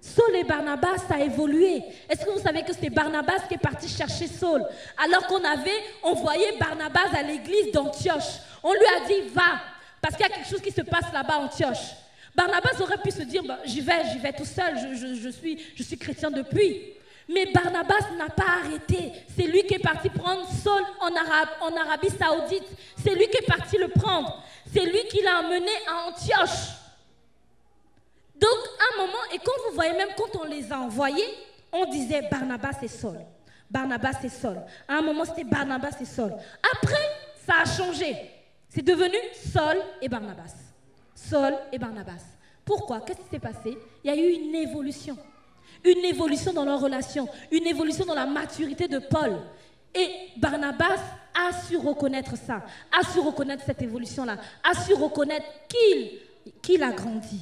Saul et Barnabas, ça a évolué. Est-ce que vous savez que c'est Barnabas qui est parti chercher Saul? Alors qu'on avait envoyé Barnabas à l'église d'Antioche. On lui a dit, va, parce qu'il y a quelque chose qui se passe là-bas à Antioche. Barnabas aurait pu se dire, bah, j'y vais tout seul, je suis chrétien depuis. Mais Barnabas n'a pas arrêté. C'est lui qui est parti prendre Saul en Arabie Saoudite. C'est lui qui est parti le prendre. C'est lui qui l'a emmené à Antioche. Donc, à un moment, et quand vous voyez, même quand on les a envoyés, on disait Barnabas et Saul. Barnabas et Saul. À un moment, c'était Barnabas et Saul. Après, ça a changé. C'est devenu Saul et Barnabas. Saul et Barnabas. Pourquoi? Qu'est-ce qui s'est passé? Il y a eu une évolution. Une évolution dans leur relation. Une évolution dans la maturité de Paul. Et Barnabas a su reconnaître ça. A su reconnaître cette évolution-là. A su reconnaître qu'il a grandi.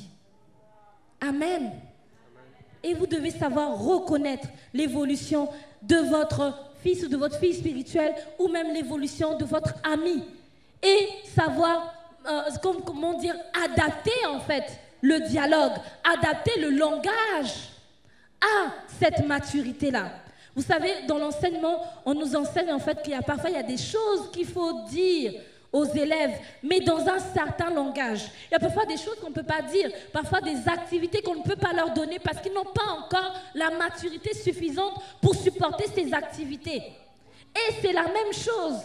Amen. Et vous devez savoir reconnaître l'évolution de votre fils ou de votre fille spirituelle ou même l'évolution de votre ami. Et savoir, comment dire, adapter en fait le dialogue, adapter le langage à cette maturité-là. Vous savez, dans l'enseignement, on nous enseigne en fait qu'il y a parfois des choses qu'il faut dire aux élèves, mais dans un certain langage. Il y a parfois des choses qu'on ne peut pas dire, parfois des activités qu'on ne peut pas leur donner parce qu'ils n'ont pas encore la maturité suffisante pour supporter ces activités. Et c'est la même chose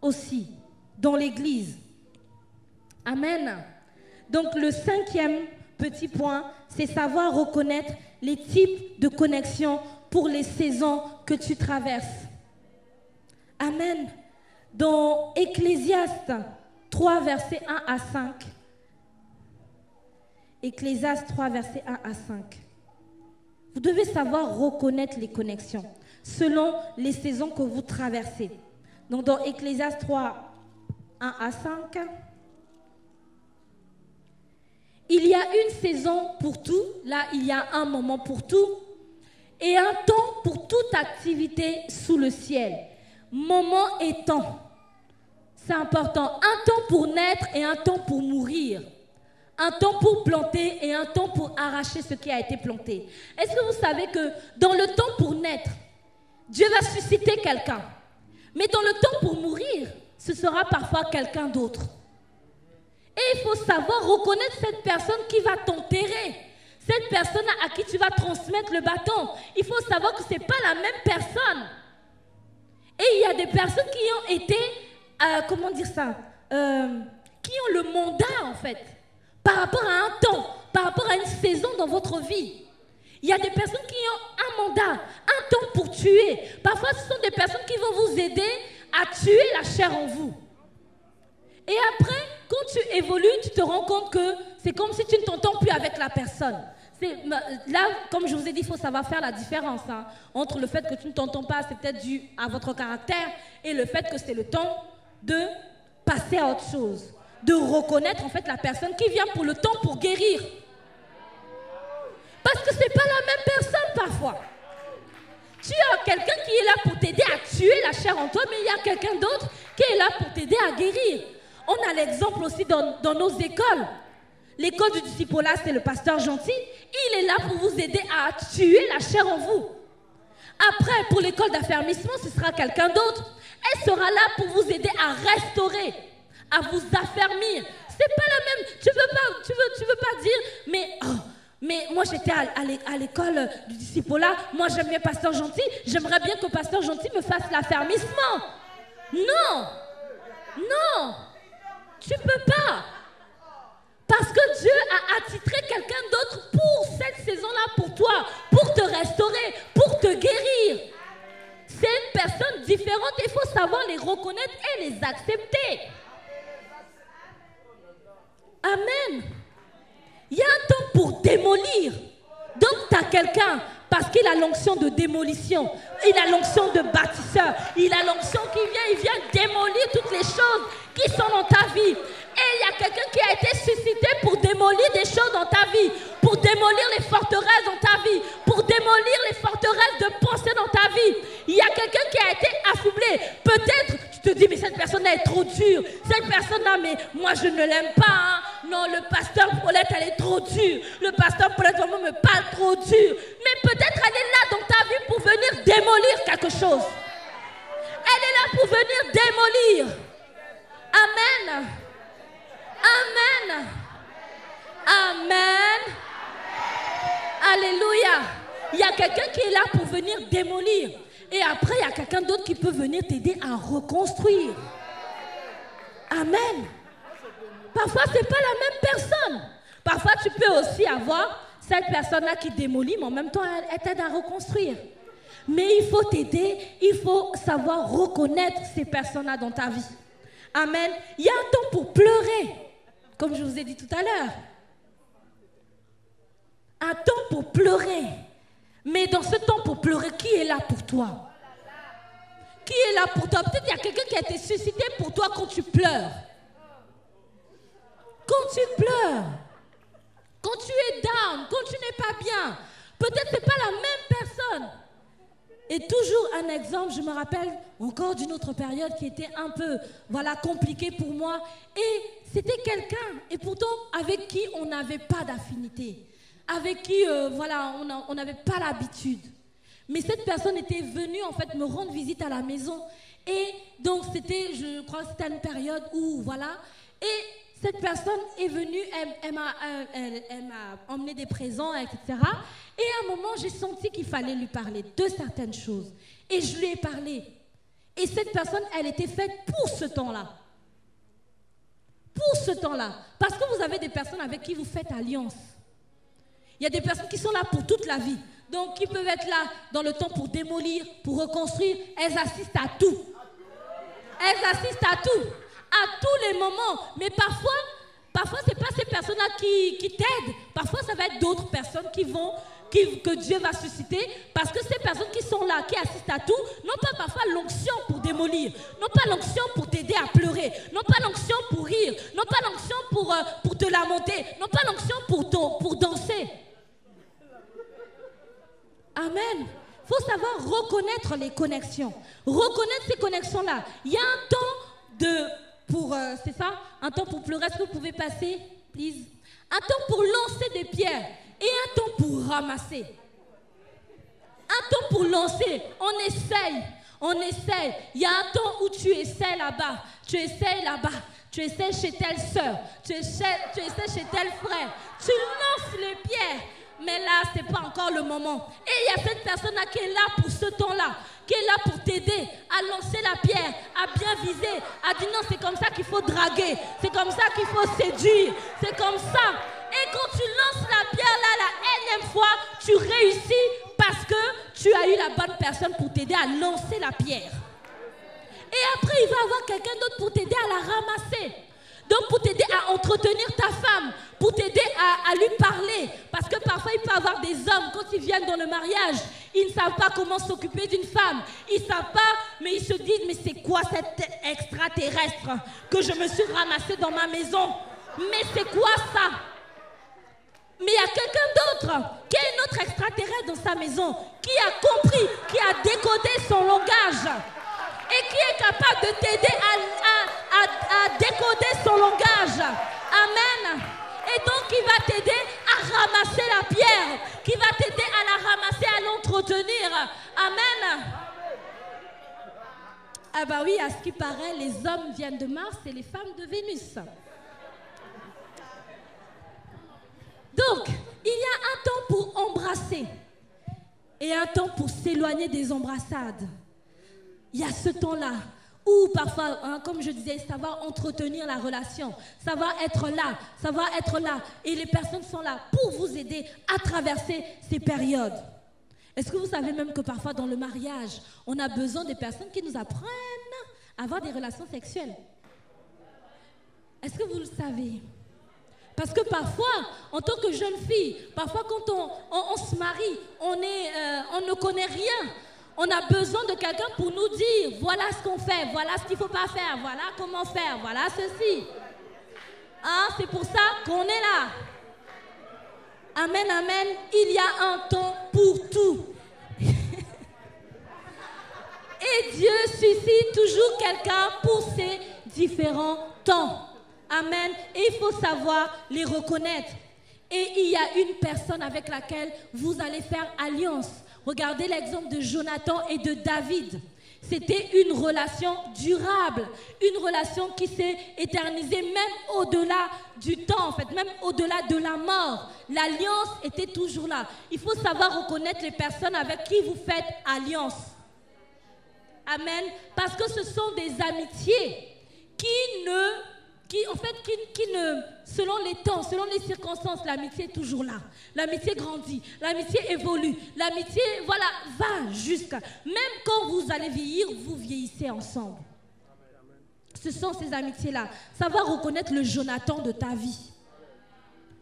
aussi dans l'Église. Amen. Donc le 5e petit point, c'est savoir reconnaître les types de connexions pour les saisons que tu traverses. Amen. Dans Ecclésiaste 3, versets 1 à 5. Ecclésiaste 3, versets 1 à 5. Vous devez savoir reconnaître les connexions selon les saisons que vous traversez. Donc dans Ecclésiaste 3, 1 à 5. Il y a une saison pour tout. Là, il y a un moment pour tout. Et un temps pour toute activité sous le ciel. Moment et temps. C'est important. Un temps pour naître et un temps pour mourir. Un temps pour planter et un temps pour arracher ce qui a été planté. Est-ce que vous savez que dans le temps pour naître, Dieu va susciter quelqu'un. Mais dans le temps pour mourir, ce sera parfois quelqu'un d'autre. Et il faut savoir reconnaître cette personne qui va t'enterrer. Cette personne à qui tu vas transmettre le bâton. Il faut savoir que ce n'est pas la même personne. Et il y a des personnes qui ont été, comment dire ça, qui ont le mandat en fait, par rapport à un temps, par rapport à une saison dans votre vie. Il y a des personnes qui ont un mandat, un temps pour tuer. Parfois, ce sont des personnes qui vont vous aider à tuer la chair en vous. Et après, quand tu évolues, tu te rends compte que c'est comme si tu ne t'entends plus avec la personne. Là, comme je vous ai dit, il faut savoir faire la différence entre le fait que tu ne t'entends pas, c'est peut-être dû à votre caractère, et le fait que c'est le temps de passer à autre chose, de reconnaître en fait la personne qui vient pour le temps pour guérir. Parce que ce n'est pas la même personne parfois. Tu as quelqu'un qui est là pour t'aider à tuer la chair en toi, mais il y a quelqu'un d'autre qui est là pour t'aider à guérir. On a l'exemple aussi dans nos écoles. L'école du discipolat, c'est le pasteur gentil. Il est là pour vous aider à tuer la chair en vous. Après, pour l'école d'affermissement, ce sera quelqu'un d'autre. Elle sera là pour vous aider à restaurer, à vous affermir. C'est pas la même. Tu veux pas dire, mais moi j'étais à l'école du discipolat. Moi j'aime bien pasteur gentil. J'aimerais bien que pasteur gentil me fasse l'affermissement. Non, non, tu peux pas. Parce que Dieu a attitré quelqu'un d'autre pour cette saison-là, pour toi, pour te restaurer, pour te guérir. C'est une personne différente, il faut savoir les reconnaître et les accepter. Amen. Il y a un temps pour démolir. Donc tu as quelqu'un, parce qu'il a l'onction de démolition, il a l'onction de bâtisseur, il a l'onction qui vient, il vient démolir toutes les choses qui qui sont dans ta vie. Et il y a quelqu'un qui a été suscité pour démolir des choses dans ta vie, pour démolir les forteresses dans ta vie, pour démolir les forteresses de pensée dans ta vie. Il y a quelqu'un qui a été affublé. Peut-être tu te dis, mais cette personne-là est trop dure. Cette personne-là, mais moi je ne l'aime pas. Hein. Non, le pasteur Paulette, elle est trop dure. Le pasteur Paulette vraiment me parle trop dur. Mais peut-être elle est là dans ta vie pour venir démolir quelque chose. Elle est là pour venir démolir. Amen. Amen. Amen. Alléluia. Il y a quelqu'un qui est là pour venir démolir. Et après, il y a quelqu'un d'autre qui peut venir t'aider à reconstruire. Amen. Parfois, ce n'est pas la même personne. Parfois, tu peux aussi avoir cette personne-là qui démolit, mais en même temps, elle t'aide à reconstruire. Mais il faut t'aider, il faut savoir reconnaître ces personnes-là dans ta vie. Amen. Il y a un temps pour pleurer, comme je vous ai dit tout à l'heure. Un temps pour pleurer. Mais dans ce temps pour pleurer, qui est là pour toi? Qui est là pour toi? Peut-être qu'il y a quelqu'un qui a été suscité pour toi quand tu pleures. Quand tu pleures, quand tu es down, quand tu n'es pas bien, peut-être que ce n'est pas la même personne. Et toujours un exemple, je me rappelle encore d'une autre période qui était un peu compliquée pour moi. Et c'était quelqu'un, et pourtant avec qui on n'avait pas d'affinité. Avec qui, on n'avait pas l'habitude. Mais cette personne était venue, en fait, me rendre visite à la maison. Et donc, je crois que c'était une période où, et cette personne est venue, elle m'a emmené des présents, etc. Et à un moment, j'ai senti qu'il fallait lui parler de certaines choses. Et je lui ai parlé. Et cette personne, elle était faite pour ce temps-là. Pour ce temps-là. Parce que vous avez des personnes avec qui vous faites alliance. Il y a des personnes qui sont là pour toute la vie. Donc, qui peuvent être là dans le temps pour démolir, pour reconstruire. Elles assistent à tout. Elles assistent à tout. À tous les moments. Mais parfois ce n'est pas ces personnes-là qui t'aident. Parfois, ça va être d'autres personnes que Dieu va susciter. Parce que ces personnes qui sont là, qui assistent à tout, n'ont pas parfois l'onction pour démolir. N'ont pas l'onction pour t'aider à pleurer. N'ont pas l'onction pour rire. N'ont pas l'onction pour te lamenter. N'ont pas l'onction pour danser. Amen. Il faut savoir reconnaître les connexions. Reconnaître ces connexions-là. Il y a un temps c'est ça? Un temps pour pleurer. Est-ce que vous pouvez passer, please? Un temps pour lancer des pierres et un temps pour ramasser. Un temps pour lancer. On essaye. Il y a un temps où tu essaies là-bas. Tu essaies chez telle soeur. Tu essaies chez tel frère. Tu lances les pierres. Mais là, ce n'est pas encore le moment. Et il y a cette personne-là qui est là pour ce temps-là, qui est là pour t'aider à lancer la pierre, à bien viser, à dire non, c'est comme ça qu'il faut draguer, c'est comme ça qu'il faut séduire, c'est comme ça. Et quand tu lances la pierre là, la énième fois, tu réussis parce que tu as eu la bonne personne pour t'aider à lancer la pierre. Et après, il va y avoir quelqu'un d'autre pour t'aider à la ramasser. Donc pour t'aider à entretenir ta femme, pour t'aider à lui parler. Parce que parfois il peut y avoir des hommes, quand ils viennent dans le mariage, ils ne savent pas comment s'occuper d'une femme. Ils ne savent pas, mais ils se disent, mais c'est quoi cet extraterrestre que je me suis ramassé dans ma maison? Mais c'est quoi ça? Mais il y a quelqu'un d'autre qui est un autre extraterrestre dans sa maison, qui a compris, qui a décodé son langage. Et qui est capable de t'aider à décoder son langage. Amen. Et donc, il va t'aider à ramasser la pierre. Qui va t'aider à la ramasser, à l'entretenir. Amen. Ah bah oui, à ce qui paraît, les hommes viennent de Mars et les femmes de Vénus. Donc, il y a un temps pour embrasser. Et un temps pour s'éloigner des embrassades. Il y a ce temps-là où parfois, comme je disais, savoir entretenir la relation, savoir être là. Et les personnes sont là pour vous aider à traverser ces périodes. Est-ce que vous savez même que parfois dans le mariage, on a besoin des personnes qui nous apprennent à avoir des relations sexuelles? Est-ce que vous le savez? Parce que parfois, en tant que jeune fille, parfois quand on se marie, on ne connaît rien. On a besoin de quelqu'un pour nous dire, voilà ce qu'on fait, voilà ce qu'il ne faut pas faire, voilà comment faire, voilà ceci. Hein, c'est pour ça qu'on est là. Amen, amen. Il y a un temps pour tout. Et Dieu suscite toujours quelqu'un pour ces différents temps. Amen. Et il faut savoir les reconnaître. Et il y a une personne avec laquelle vous allez faire alliance. Regardez l'exemple de Jonathan et de David. C'était une relation durable, une relation qui s'est éternisée même au-delà du temps, en fait, même au-delà de la mort. L'alliance était toujours là. Il faut savoir reconnaître les personnes avec qui vous faites alliance. Amen. Parce que ce sont des amitiés qui selon les temps, selon les circonstances, l'amitié est toujours là. L'amitié grandit, l'amitié évolue, l'amitié, voilà, va jusqu'à... Même quand vous allez vieillir, vous vieillissez ensemble. Ce sont ces amitiés-là. Savoir reconnaître le Jonathan de ta vie.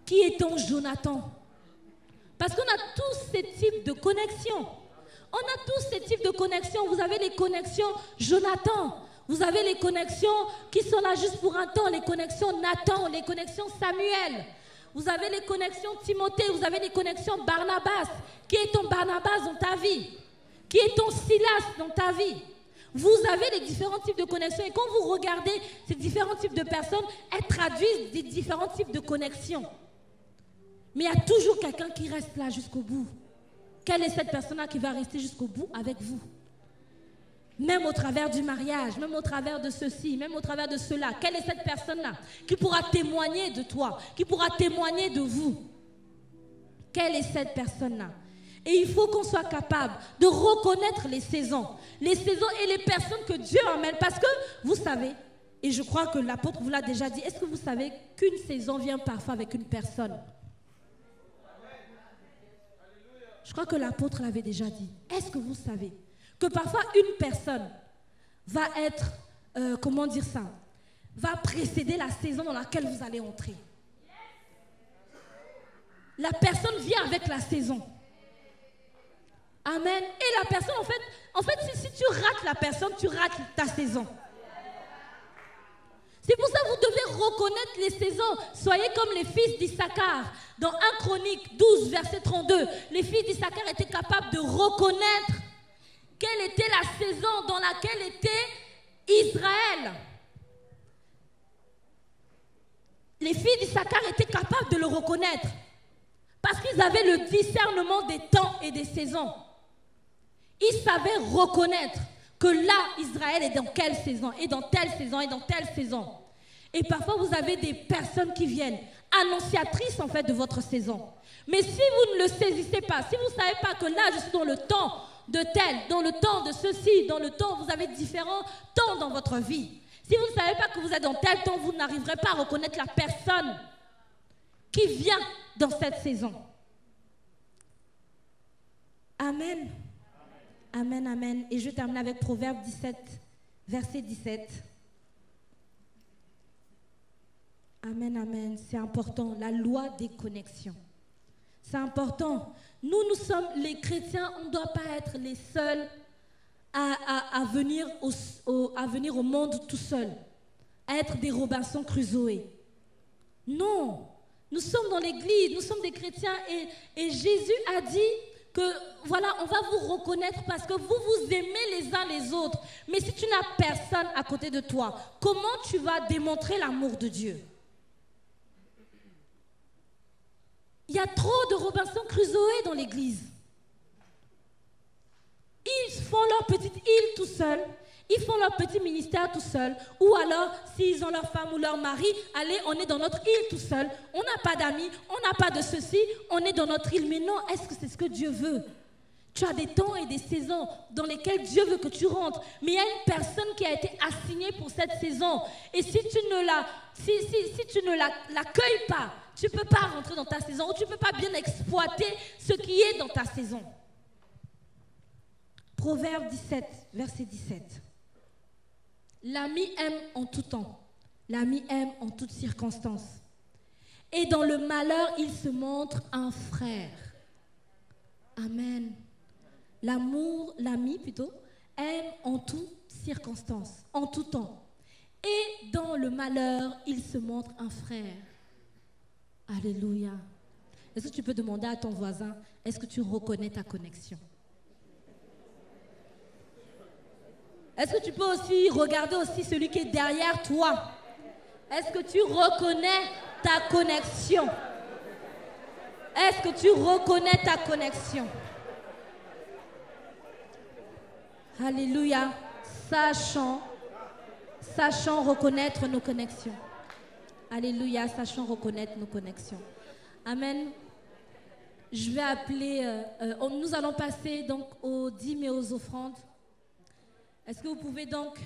Qui est ton Jonathan? Parce qu'on a tous ces types de connexions. On a tous ces types de connexions. Vous avez les connexions Jonathan. Vous avez les connexions qui sont là juste pour un temps, les connexions Nathan, les connexions Samuel. Vous avez les connexions Timothée, vous avez les connexions Barnabas. Qui est ton Barnabas dans ta vie? Qui est ton Silas dans ta vie? Vous avez les différents types de connexions. Et quand vous regardez ces différents types de personnes, elles traduisent des différents types de connexions. Mais il y a toujours quelqu'un qui reste là jusqu'au bout. Quelle est cette personne-là qui va rester jusqu'au bout avec vous? Même au travers du mariage, même au travers de ceci, même au travers de cela. Quelle est cette personne-là qui pourra témoigner de toi, qui pourra témoigner de vous? Quelle est cette personne-là? Et il faut qu'on soit capable de reconnaître les saisons et les personnes que Dieu emmène. Parce que vous savez, et je crois que l'apôtre vous l'a déjà dit, est-ce que vous savez qu'une saison vient parfois avec une personne? Je crois que l'apôtre l'avait déjà dit. Est-ce que vous savez que parfois une personne va être, va précéder la saison dans laquelle vous allez entrer. La personne vient avec la saison. Amen. Et la personne, en fait si tu rates la personne, tu rates ta saison. C'est pour ça que vous devez reconnaître les saisons. Soyez comme les fils d'Issachar. Dans 1 Chronique 12, verset 32, les fils d'Issachar étaient capables de reconnaître quelle était la saison dans laquelle était Israël. Les filles d'Issachar étaient capables de le reconnaître parce qu'ils avaient le discernement des temps et des saisons. Ils savaient reconnaître que là, Israël est dans quelle saison, et dans telle saison, et dans telle saison. Et parfois, vous avez des personnes qui viennent, annonciatrices en fait de votre saison. Mais si vous ne le saisissez pas, si vous ne savez pas que là, je suis dans le temps de tel, dans le temps de ceci, dans le temps, vous avez différents temps dans votre vie. Si vous ne savez pas que vous êtes dans tel temps, vous n'arriverez pas à reconnaître la personne qui vient dans cette saison. Amen. Amen, amen. Et je termine avec Proverbe 17, verset 17. Amen, amen. C'est important. La loi des connexions. C'est important. Nous sommes les chrétiens, on ne doit pas être les seuls à venir au monde tout seuls, à être des Robinson Crusoe. Non, nous sommes dans l'église, nous sommes des chrétiens et Jésus a dit que voilà, on va vous reconnaître parce que vous vous aimez les uns les autres. Mais si tu n'as personne à côté de toi, comment tu vas démontrer l'amour de Dieu? Il y a trop de Robinson Crusoe dans l'église. Ils font leur petite île tout seuls. Ils font leur petit ministère tout seuls. Ou alors, s'ils ont leur femme ou leur mari, allez, on est dans notre île tout seul. On n'a pas d'amis, on n'a pas de ceci, on est dans notre île. Mais non, est-ce que c'est ce que Dieu veut? Tu as des temps et des saisons dans lesquelles Dieu veut que tu rentres. Mais il y a une personne qui a été assignée pour cette saison. Et si tu ne l'accueilles pas, tu ne peux pas rentrer dans ta saison ou tu ne peux pas bien exploiter ce qui est dans ta saison. Proverbe 17, verset 17. L'ami aime en tout temps. L'ami aime en toutes circonstances. Et dans le malheur, il se montre un frère. Amen. L'amour, l'ami plutôt, aime en toutes circonstances, en tout temps. Et dans le malheur, il se montre un frère. Alléluia. Est-ce que tu peux demander à ton voisin, est-ce que tu reconnais ta connexion? Est-ce que tu peux aussi regarder aussi celui qui est derrière toi? Est-ce que tu reconnais ta connexion? Est-ce que tu reconnais ta connexion? Alléluia. Sachant reconnaître nos connexions. Alléluia, sachant reconnaître nos connexions. Amen. Je vais appeler, nous allons passer donc aux dîmes et aux offrandes. Est-ce que vous pouvez donc...